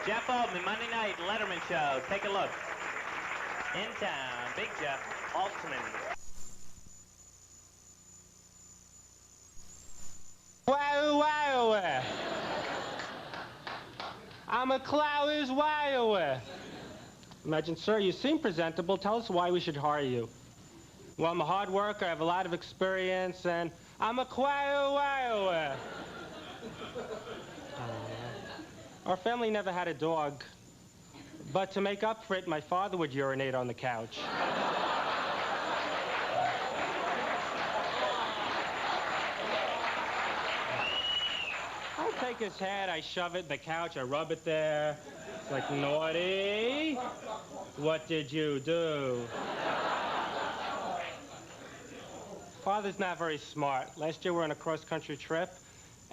Jeff Altman, Monday night, Letterman Show. Take a look. In town, Big Jeff Altman. Wow, wow. I'm a Clowers Wow. Imagine, sir, you seem presentable. Tell us why we should hire you. Well, I'm a hard worker, I have a lot of experience, and I'm a Wow. Our family never had a dog, but to make up for it, my father would urinate on the couch. I take his head, I shove it in the couch, I rub it there. It's like, naughty, what did you do? Father's not very smart. Last year we were on a cross-country trip.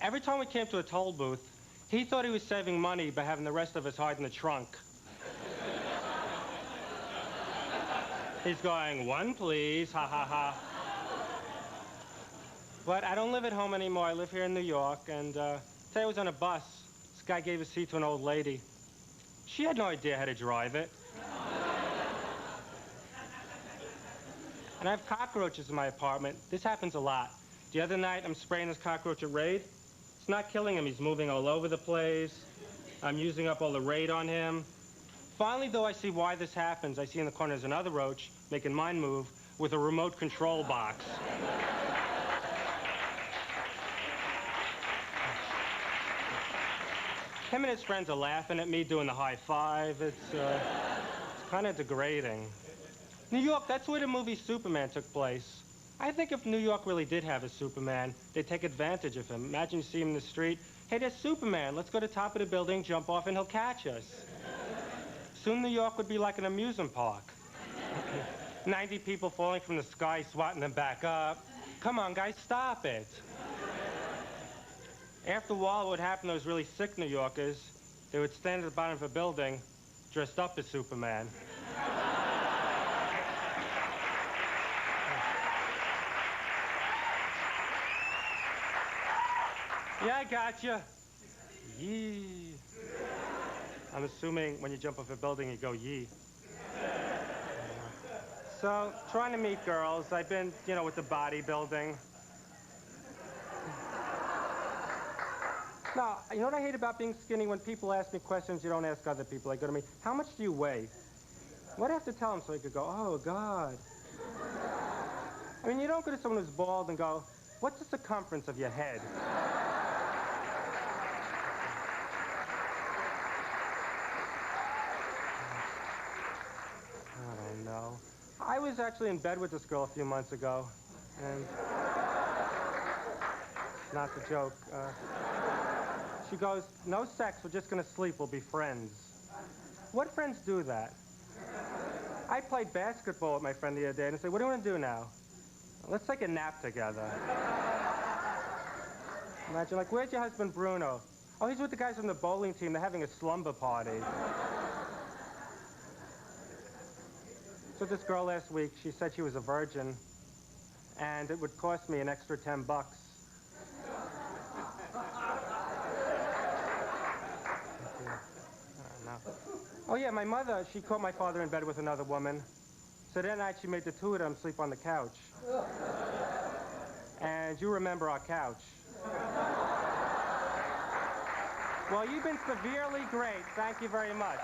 Every time we came to a toll booth, he thought he was saving money by having the rest of us hide in the trunk. He's going, 1 please, ha ha ha. But I don't live at home anymore. I live here in New York, and today I was on a bus. This guy gave a seat to an old lady. She had no idea how to drive it. And I have cockroaches in my apartment. This happens a lot. The other night, I'm spraying this cockroach at Raid. It's not killing him. He's moving all over the place. I'm using up all the Raid on him. Finally, though, I see why this happens. I see in the corner there's another roach making mine move with a remote control box. Him and his friends are laughing at me, doing the high five. It's kind of degrading. New York, that's where the movie Superman took place. I think if New York really did have a Superman, they'd take advantage of him. Imagine you see him in the street. Hey, there's Superman. Let's go to the top of the building, jump off, and he'll catch us. Soon New York would be like an amusement park. 90 people falling from the sky, swatting them back up. Come on, guys, stop it. After a while, what would happen to those really sick New Yorkers, they would stand at the bottom of a building dressed up as Superman. Yeah, I gotcha. Yee. I'm assuming when you jump off a building, you go yee. So, trying to meet girls. I've been, you know, with the bodybuilding. Now, you know what I hate about being skinny? When people ask me questions you don't ask other people. They go to me, how much do you weigh? What do I have to tell them so they could go, oh, God. I mean, you don't go to someone who's bald and go, what's the circumference of your head? I don't know. I was actually in bed with this girl a few months ago, and not the joke. She goes, no sex, we're just gonna sleep, we'll be friends. What friends do that? I played basketball with my friend the other day, and I said, what do you want to do now? Let's take a nap together. Imagine, like, where's your husband Bruno? Oh, he's with the guys from the bowling team, they're having a slumber party. So this girl last week, she said she was a virgin, and it would cost me an extra $10. Oh yeah, my mother, she caught my father in bed with another woman. So that night she made the two of them sleep on the couch. And you remember our couch. Well, you've been severely great. Thank you very much.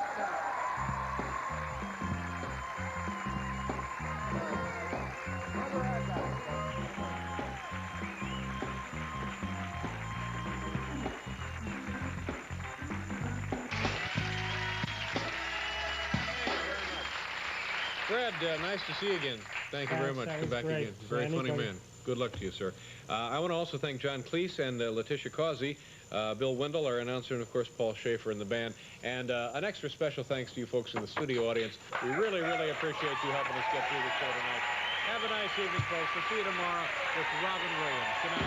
Fred, nice to see you again. Thank you very much. Come back again. Very funny man. Good luck to you, sir. I want to also thank John Cleese and Letitia Causey, Bill Wendell, our announcer, and, of course, Paul Schaefer in the band. And an extra special thanks to you folks in the studio audience. We really, really appreciate you helping us get through the show tonight. Have a nice evening, folks. We'll see you tomorrow with Robin Williams. Good night.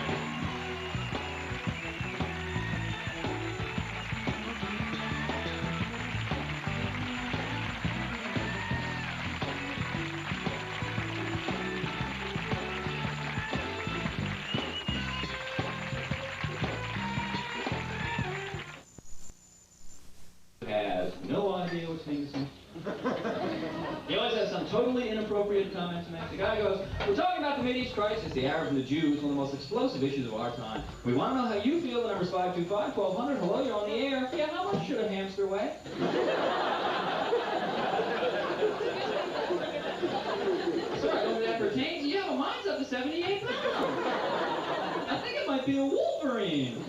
Has no idea what's being said. He always has some totally inappropriate comment to make. The guy goes, we're talking about the Mideast crisis, the Arabs and the Jews, one of the most explosive issues of our time. We want to know how you feel. The number's 525-1200. Hello, you're on the air. Yeah, how much should a hamster weigh? Sorry, over that pertains. Yeah, well, mine's up to 78 pounds. I think it might be a Wolverine.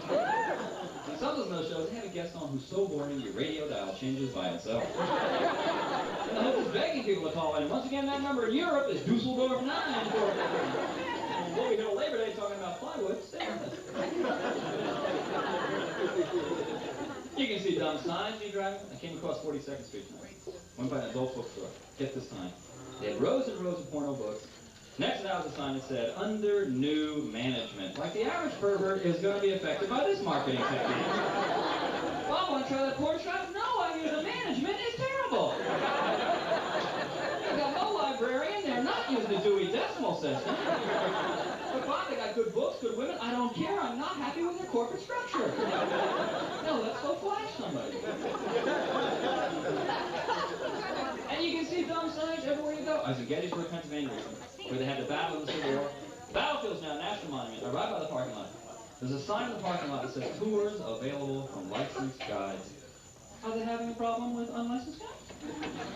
Some of those shows, they have a guest on who's so boring your radio dial changes by itself. And the host is begging people to call in. Once again, that number in Europe is Dusseldorf 9. And we'll be here Labor Day talking about plywood. Stay with us. You can see dumb signs you driving. I came across 42nd Street tonight. Went by an adult bookstore. Get this sign. They had rows and rows of porno books. Next to that was a sign that said, under new management. Like the average pervert is going to be affected by this marketing technique. Well, I want to try that porn shop? No, I hear the management is terrible. They've got no librarian. They're not using the Dewey Decimal System. But fine, they got good books, good women. I don't care. I'm not happy with their corporate structure. No, let's go flash somebody. And you can see dumb signs everywhere you go. I was in Gettysburg, Pennsylvania recently, where they had the Battle of the Civil War. Battlefield's now a national monument, right by the parking lot. There's a sign in the parking lot that says, tours available from licensed guides. Are they having a problem with unlicensed guides?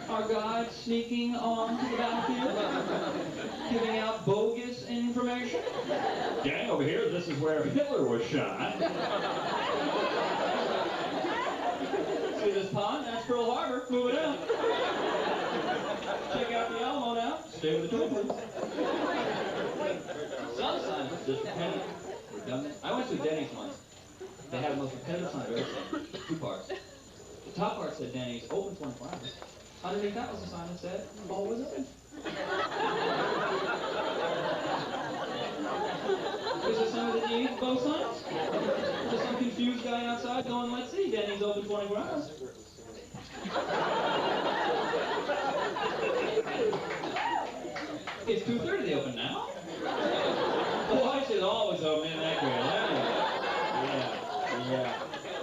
Are guides sneaking onto the battlefield, giving out bogus information? Gang, over here, this is where Hitler was shot. See this pond? That's Pearl Harbor. Move it out. Check out the Alamo now. Stay with the Twin. Some signs are just repetitive, redundant. I went to Denny's once. They had the most repetitive sign I've ever seen. 2 parts. The top part said Denny's open 24 hours. Underneath that was a sign that said always open. There's a sign that needs both signs? Just some confused guy outside going, let's see, Denny's open 24 hours. It's 2:30, they open now? The White's is always open in that grade. Yeah.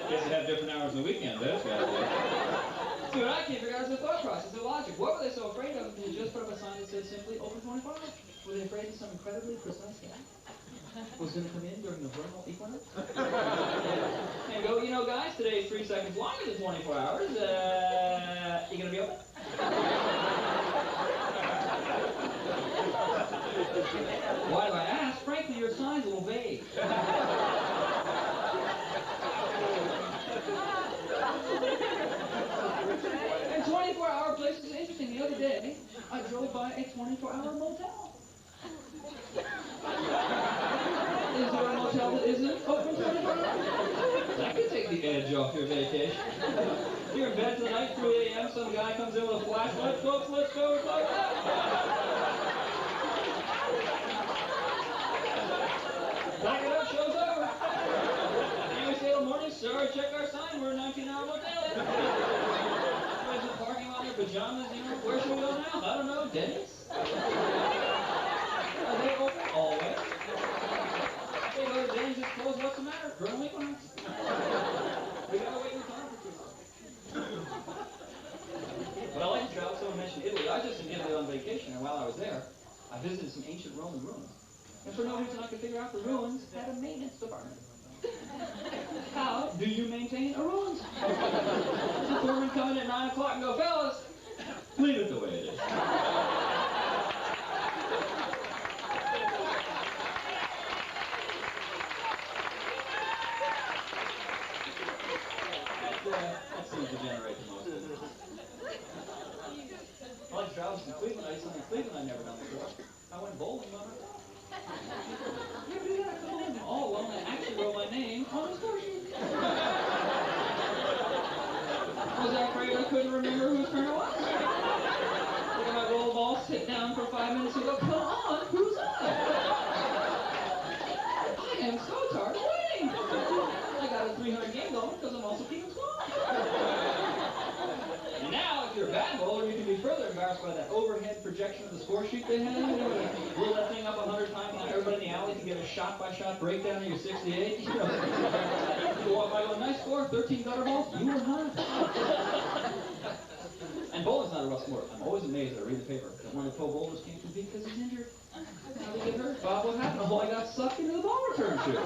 Guess they have different hours on the weekend, those guys do. See, what I can't figure out is the thought process, the logic. What were they so afraid of if they just put up a sign that said simply open 24 hours? Were they afraid of some incredibly precise guy was going to come in during the vernal equinox? And go, you know, guys, today is 3 seconds longer than 24 hours. You going to be open? Why do I ask? Frankly, your sign's a little vague. And 24-hour places is interesting. The other day, I drove by a 24-hour motel. Is there a motel that isn't open 24 hours? That could take the edge off your vacation. You're in bed tonight, 3 a.m., some guy comes in with a flashlight. Folks, let's go. It's like that. Back it up, show's over. And we say, good morning, sir. Check our sign. We're a 19-hour motel. Everybody's in the parking lot in their pajamas. You know, where should we go now? I don't know. Denny's? Are they open always? They go to Denny's, it's closed. What's the matter? Vernal equinox. We gotta wait in the car for 2 hours. But I like to travel. Someone mentioned Italy. I was just in Italy on vacation, and while I was there, I visited some ancient Roman ruins. And for no reason I could figure out, the ruins had a maintenance department. How do you maintain a ruins? The foreman come in at 9 o'clock and go, fellas, leave it the way it is. That seems to generate the most business. I like travels in Cleveland. I did something in Cleveland I'd never done before. I went bowling by myself. You ever do that? I come home all alone and actually wrote my name on the score sheet. Was I afraid I couldn't remember whose turn it was? Look at my roll ball, sit down for 5 minutes and go, come on, who's up? I am so tired of waiting. I got a 300 game going because I'm also keeping score. And now, if you're a bad bowler, you can be further embarrassed by that overhead projection of the score sheet they have. Roll that thing up 100 times, and everybody in the alley can get a shot-by-shot breakdown of your 68. You know, you walk by going, nice score, 13 gutter balls, you were hot. And bowling's not a rough sport. I'm always amazed I read the paper that one of the pro bowlers can't compete because he's injured. How did he get hurt? Bob, what happened? Oh, I got sucked into the ball return chute.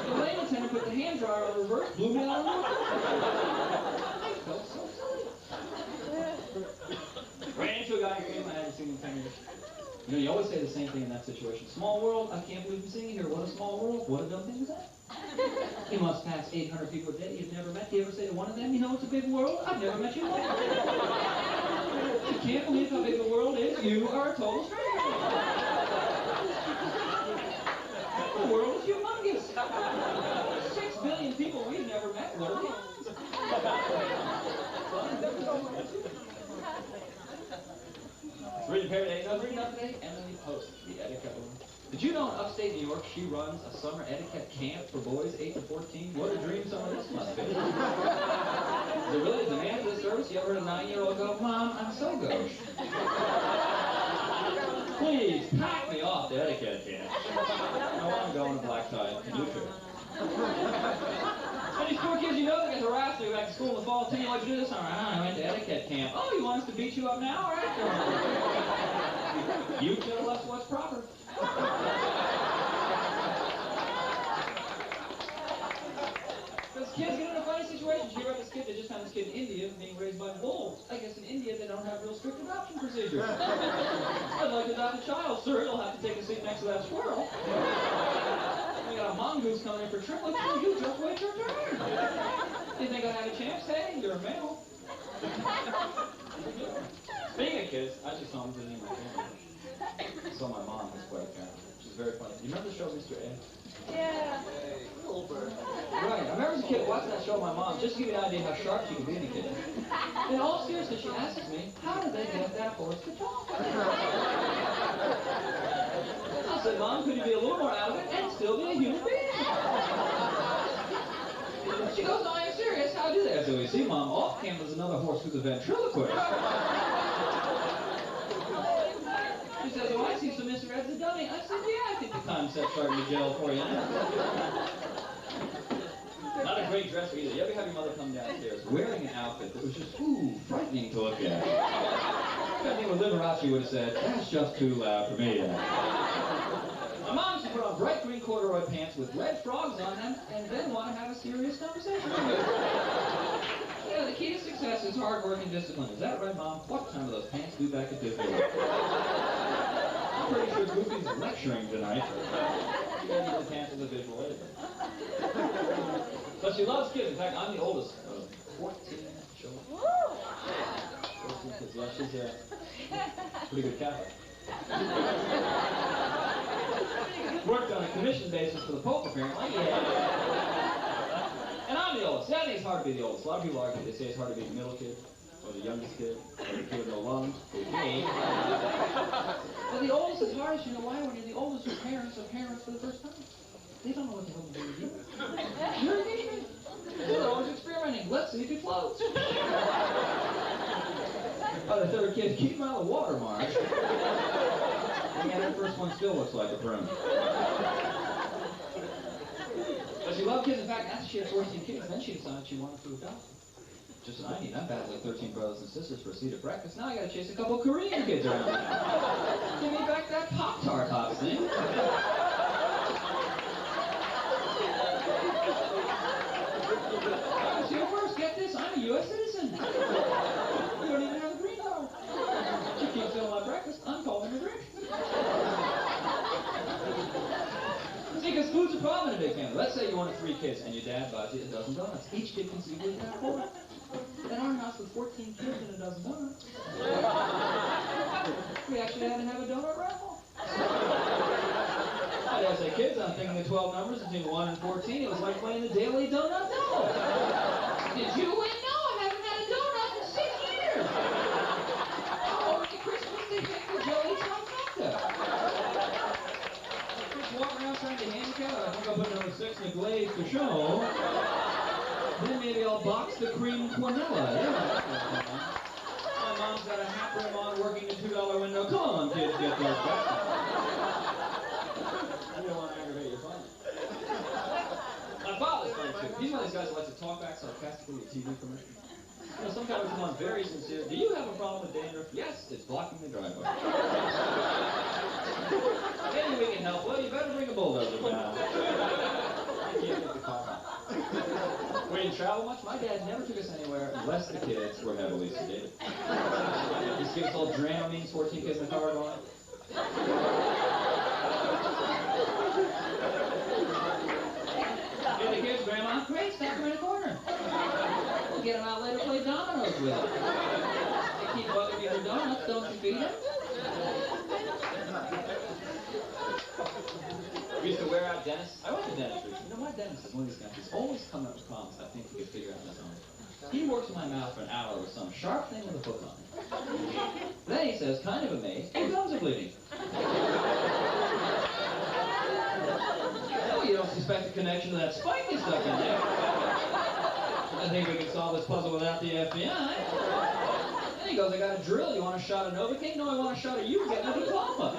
The lane attendant put the hand dryer on reverse, blew me out of the water. I felt so silly. Ran into a guy in Cleveland I hadn't seen in 10 years. You know, you always say the same thing in that situation. Small world, I can't believe I'm seeing you here. What a small world. What a dumb thing is that? You must pass 800 people a day you've never met. Do you ever say to one of them, you know, it's a big world? I've never met you once. You can't believe how big the world is. You are a total stranger. The world is humongous. 6 billion people we've never met. What are the odds? Reading pair today. I was reading up today. Emily Post, the etiquette woman. Did you know in upstate New York she runs a summer etiquette camp for boys 8 to 14? What a dream some of this must be. Is there really a demand for this service? You ever heard a 9-year-old go, Mom, I'm so gauche. Please, pack me off the etiquette camp. I want to go on a black tie canoe trip. And these poor kids, you know, they get harassed to go back to school in the fall. Tell you what you do this summer. I went to etiquette camp. Oh, you want us to beat you up now or after? You tell us what's proper. Because kids get in a funny situation. You hear about this kid that just found this kid in India being raised by wolves. I guess in India they don't have real strict adoption procedures. I'd like to adopt a child, sir. You'll have to take a seat next to that squirrel. We got a mongoose coming in for triplets. Oh, you just wait your turn. You think I have a chance? Hey, you're a male. Speaking of kids, I just saw him visiting my family. I saw my mom was quite she's very funny. You remember the show Mr. Ed? Yeah. Right. I remember as a kid watching that show with my mom, just to give you an idea how sharp she could be in a kid. In all seriousness, she asks me, how did they get that horse to talk? Now, I said, Mom, could you be a little more out of it and still be a human being? She goes, no, I'm serious. How do they? I said, well, you see, Mom, off camera there's another horse who's a ventriloquist. She says, oh, I see, so Mr. Ed's a dummy. I said, yeah, I think the concept's starting to gel for you now. Not a great dresser either. You ever have your mother come downstairs wearing an outfit that was just, ooh, frightening to look at? I think what Liberace would have said, that's just too loud for me. My mom used to put on bright green corduroy pants with red frogs on them and then want to have a serious conversation with me. Yeah, the key to success is hard work and discipline. Is that right, Mom? What time do those pants do back at Disney? I'm pretty sure Goofy's lecturing tonight. You gotta use the pants as a visual aid. But she loves kids. In fact, I'm the oldest of 14 children. 14 kids. Yeah, she's a pretty good Catholic. Worked on a commission basis for the Pope, apparently. Yeah. And I'm the oldest. I think it's hard to be the oldest. A lot of people argue. They say it's hard to be the middle kid, or the youngest kid, or the kid with no lungs, who's me. But the oldest is hardest. You know why? When you're the oldest, your parents are parents for the first time. They don't know what the hell to do with you. You're engagement. They're always experimenting. Let's see if it floats. By the third kid, keep him out of the water, Mark. Yeah, that first one still looks like a prune. But she loved kids. In fact, after she had 14 kids, then she decided she wanted to adopt. Just what I need. I'm battling 13 brothers and sisters for a seat at breakfast. Now I gotta chase a couple of Korean kids around the house. Give me back that Pop-Tart hot thing. See, first, get this, I'm a U.S. citizen. You don't even have a green card. She keeps stealing my breakfast, I'm calling her a drink. See, because food's a problem in a big family. Let's say you wanted 3 kids and your dad buys you a dozen donuts. Each kid can see what they afford. In our house with 14 kids and a dozen donuts, we actually had to have a donut raffle. As I say kids, I'm thinking the 12 numbers between 1 and 14. It was like playing the Daily Donut Double. Did you win? No, I haven't had a donut in 6 years. Oh, at Christmas they picked the Jolly Trifecta. Just walking around trying to handicap it. I think I'll put number 6 in the glaze for show. Then maybe I'll box the cream quinella. Yeah. My mom's got a hat rim on working the $2 window. Come on, kids, get those back. I don't want to aggravate your fun. My father's funny too. He's one of these guys who likes to talk back sarcastically at TV commercials. You know, some guy would come on very sincere. Do you have a problem with dandruff? Yes, it's blocking the driveway. Maybe we can help. Well, you better bring a bulldozer down. I can't make the car. We didn't travel much. My dad never took us anywhere unless the kids were heavily sedated. These kids all Dramamine, 14 kids in the car going. Get the kids, Grandma. Great, stack them in a corner. We'll get them out later, play dominoes with them. They keep bugging you for donuts, don't you feed them? We used to wear out dentists. I went to dentistry. You know, my dentist is one of these guys who's always coming up with problems I think he could figure out on his own. He works in my mouth for an hour with some sharp thing with a hook on it. Then he says, kind of amazed, your gums are bleeding. No, you don't suspect a connection to that spike you stuck in there. I think we can solve this puzzle without the FBI. Then he goes, I got a drill. You want a shot of Novocaine? No, I want a shot of you getting a diploma.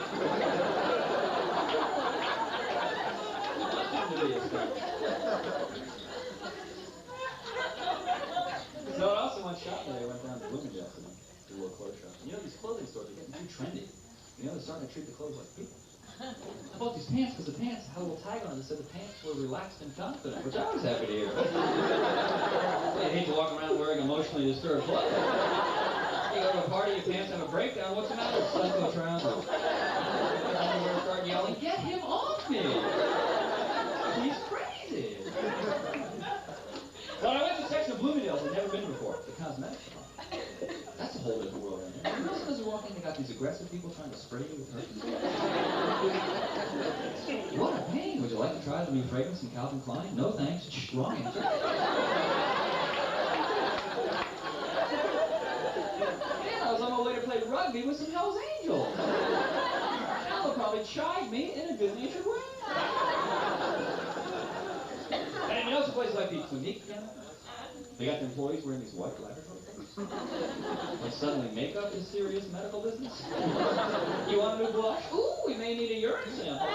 So I also went shopping today. I went down to Bloomingdale's to do a little clothes shop. You know, these clothing stores are getting too trendy. You know, they're starting to treat the clothes like people. I bought these pants because the pants had a little tag on it that said the pants were relaxed and confident, which I was happy to hear. I hate to walk around wearing emotionally disturbed clothes. You go to a party, your pants have a breakdown. What's the matter with psycho trousers? I start yelling, get him off me! He's crazy! When I went to section of Bloomingdale's, I'd never been before. The cosmetics shop. That's a whole different world in there. Most of us are walking, they got these aggressive people trying to spray you with herpes. What a pain! Would you like to try the new fragrance from Calvin Klein? No thanks. Wrong answer. Yeah, I was on my way to play rugby with some Hell's Angels. Now Now they'll probably chide me in a good-natured way. And you know some places like the Clinique now? They got the employees wearing these white laboratory coats. Like suddenly makeup is serious medical business. You want a new blush? Ooh, we may need a urine sample.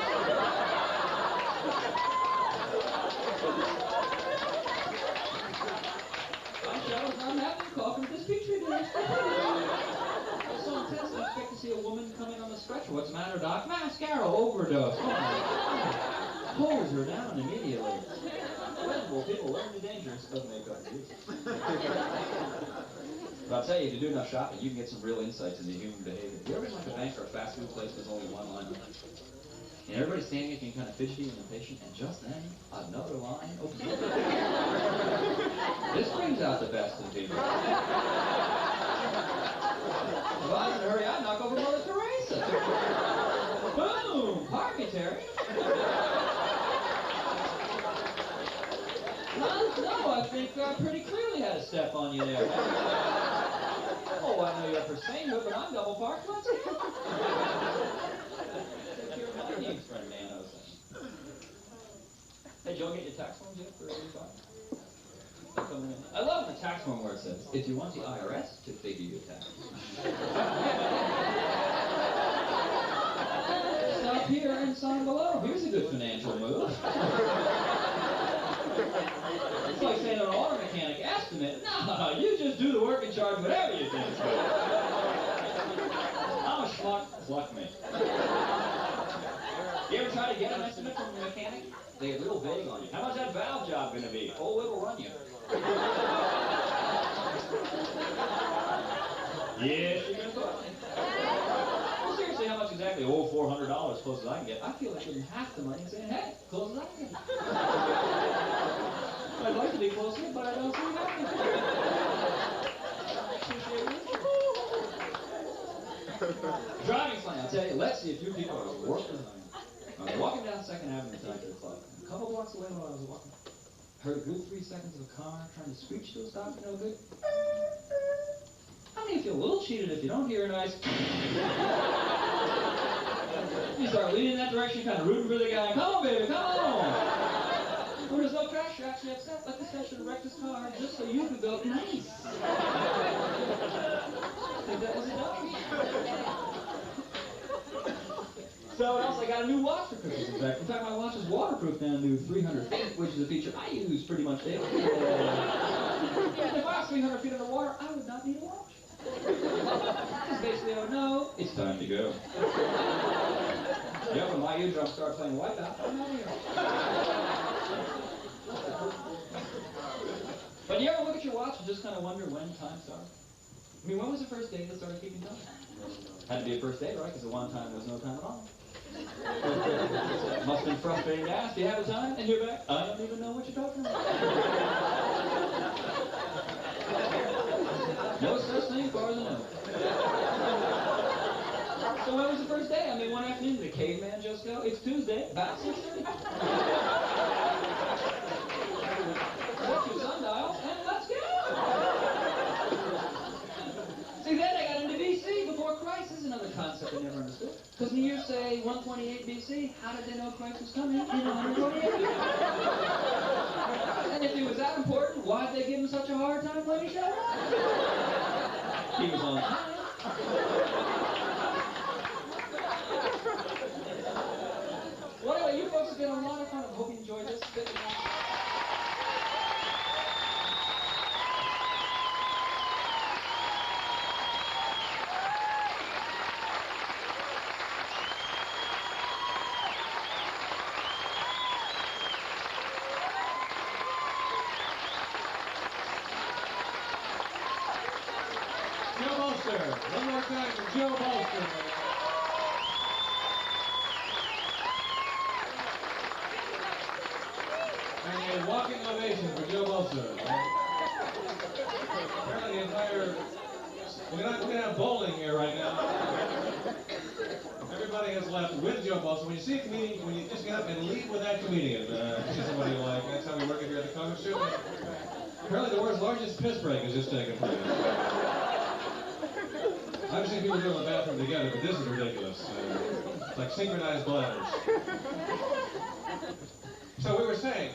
I'm having a cough with this petri dish. It's so intense, I expect to see a woman coming on the stretcher. What's the matter, Doc? Mascara overdose. Oh my. Pulls her down immediately. When will people learn the dangers of makeup use? But I'll tell you, if you do enough shopping, you can get some real insights into human behavior. You ever been like a bank or a fast food place with only one line? And everybody's standing looking kind of fidgety and impatient, and just then, another line opens up. This brings out the best in people. If I was in a hurry, I'd knock over Mother Teresa. Boom! Pardon me, Terry. No, I think I pretty clearly had a step on you there. Oh, I know you're for same, but I'm double parked. Let's take care of my needs, friend man. Hey, Joe, get your tax forms yet for 85? I love the tax form where it says, if you want the IRS to figure your taxes. Stop here and sign below. Here's a good financial move. It's like saying an auto mechanic estimate. No, you just do the work and charge whatever you think is good. I'm a schmuck. Pluck me. You ever try to get an estimate from a mechanic? They get a little vague on you. How much that valve job going to be? Oh, it'll run you. Yes, you're going to put me. Well, seriously, how much exactly? Oh, $400, close as I can get. I feel like giving half the money and saying, hey, close as I can get. I'd like to be closer, but I don't see it happening. Driving slang, I'll tell you, let's see if you people are working on it. I was walking down 2nd Avenue tonight to the club. A couple blocks away while I was walking, heard a good 3 seconds of a car trying to screech to a stop, you know, good. How many feel a little cheated if you don't hear a nice... You start leaning in that direction, kind of rooting for the guy. Come on, baby, come on! When there's no crash, you're actually upset. Like this guy should have wrecked his car just so you could go, nice! I think that was a dog. So what else? I got a new watch for Christmas. In fact, my watch is waterproof down to 300 feet, which is a feature I use pretty much daily. If I was 300 feet underwater, I would not need a watch. Because basically I would know, it's time to go. Yep, when my eardrums start playing Wipeout, I'm out of here. But you ever look at your watch and just kind of wonder when time started? I mean, when was the first day that started keeping time? Had to be a first day, right? Because the one time there was no time at all. Must have been frustrating to ask, do you have a time? And you're back, I don't even know what you're talking about. No such thing as far as I know. So when was the first day? I mean, one afternoon, did the caveman just go? It's Tuesday, about 6:30. Set your sundial, and let's go! See, then I got into BC before Christ. This is another concept I never understood. Because in the year, say, 128 BC, how did they know Christ was coming in 128 BC? And if he was that important, why did they give him such a hard time when he showed up? He was on time. Well, anyway, you folks have been a lot of fun. I hope you enjoyed this. Joe Bolster. One more time for Joe Bolster. And a walking ovation for Joe Bolster. Apparently the entire... We're gonna have bowling here right now. Everybody has left with Joe Bolster. When you see a comedian, when you just get up and leave with that comedian, see somebody you like. That's how we work it here at the Comic Strip. Apparently the world's largest piss break has just taken place. I've seen people go to the bathroom together, but this is ridiculous. It's like synchronized bladders. So we were saying,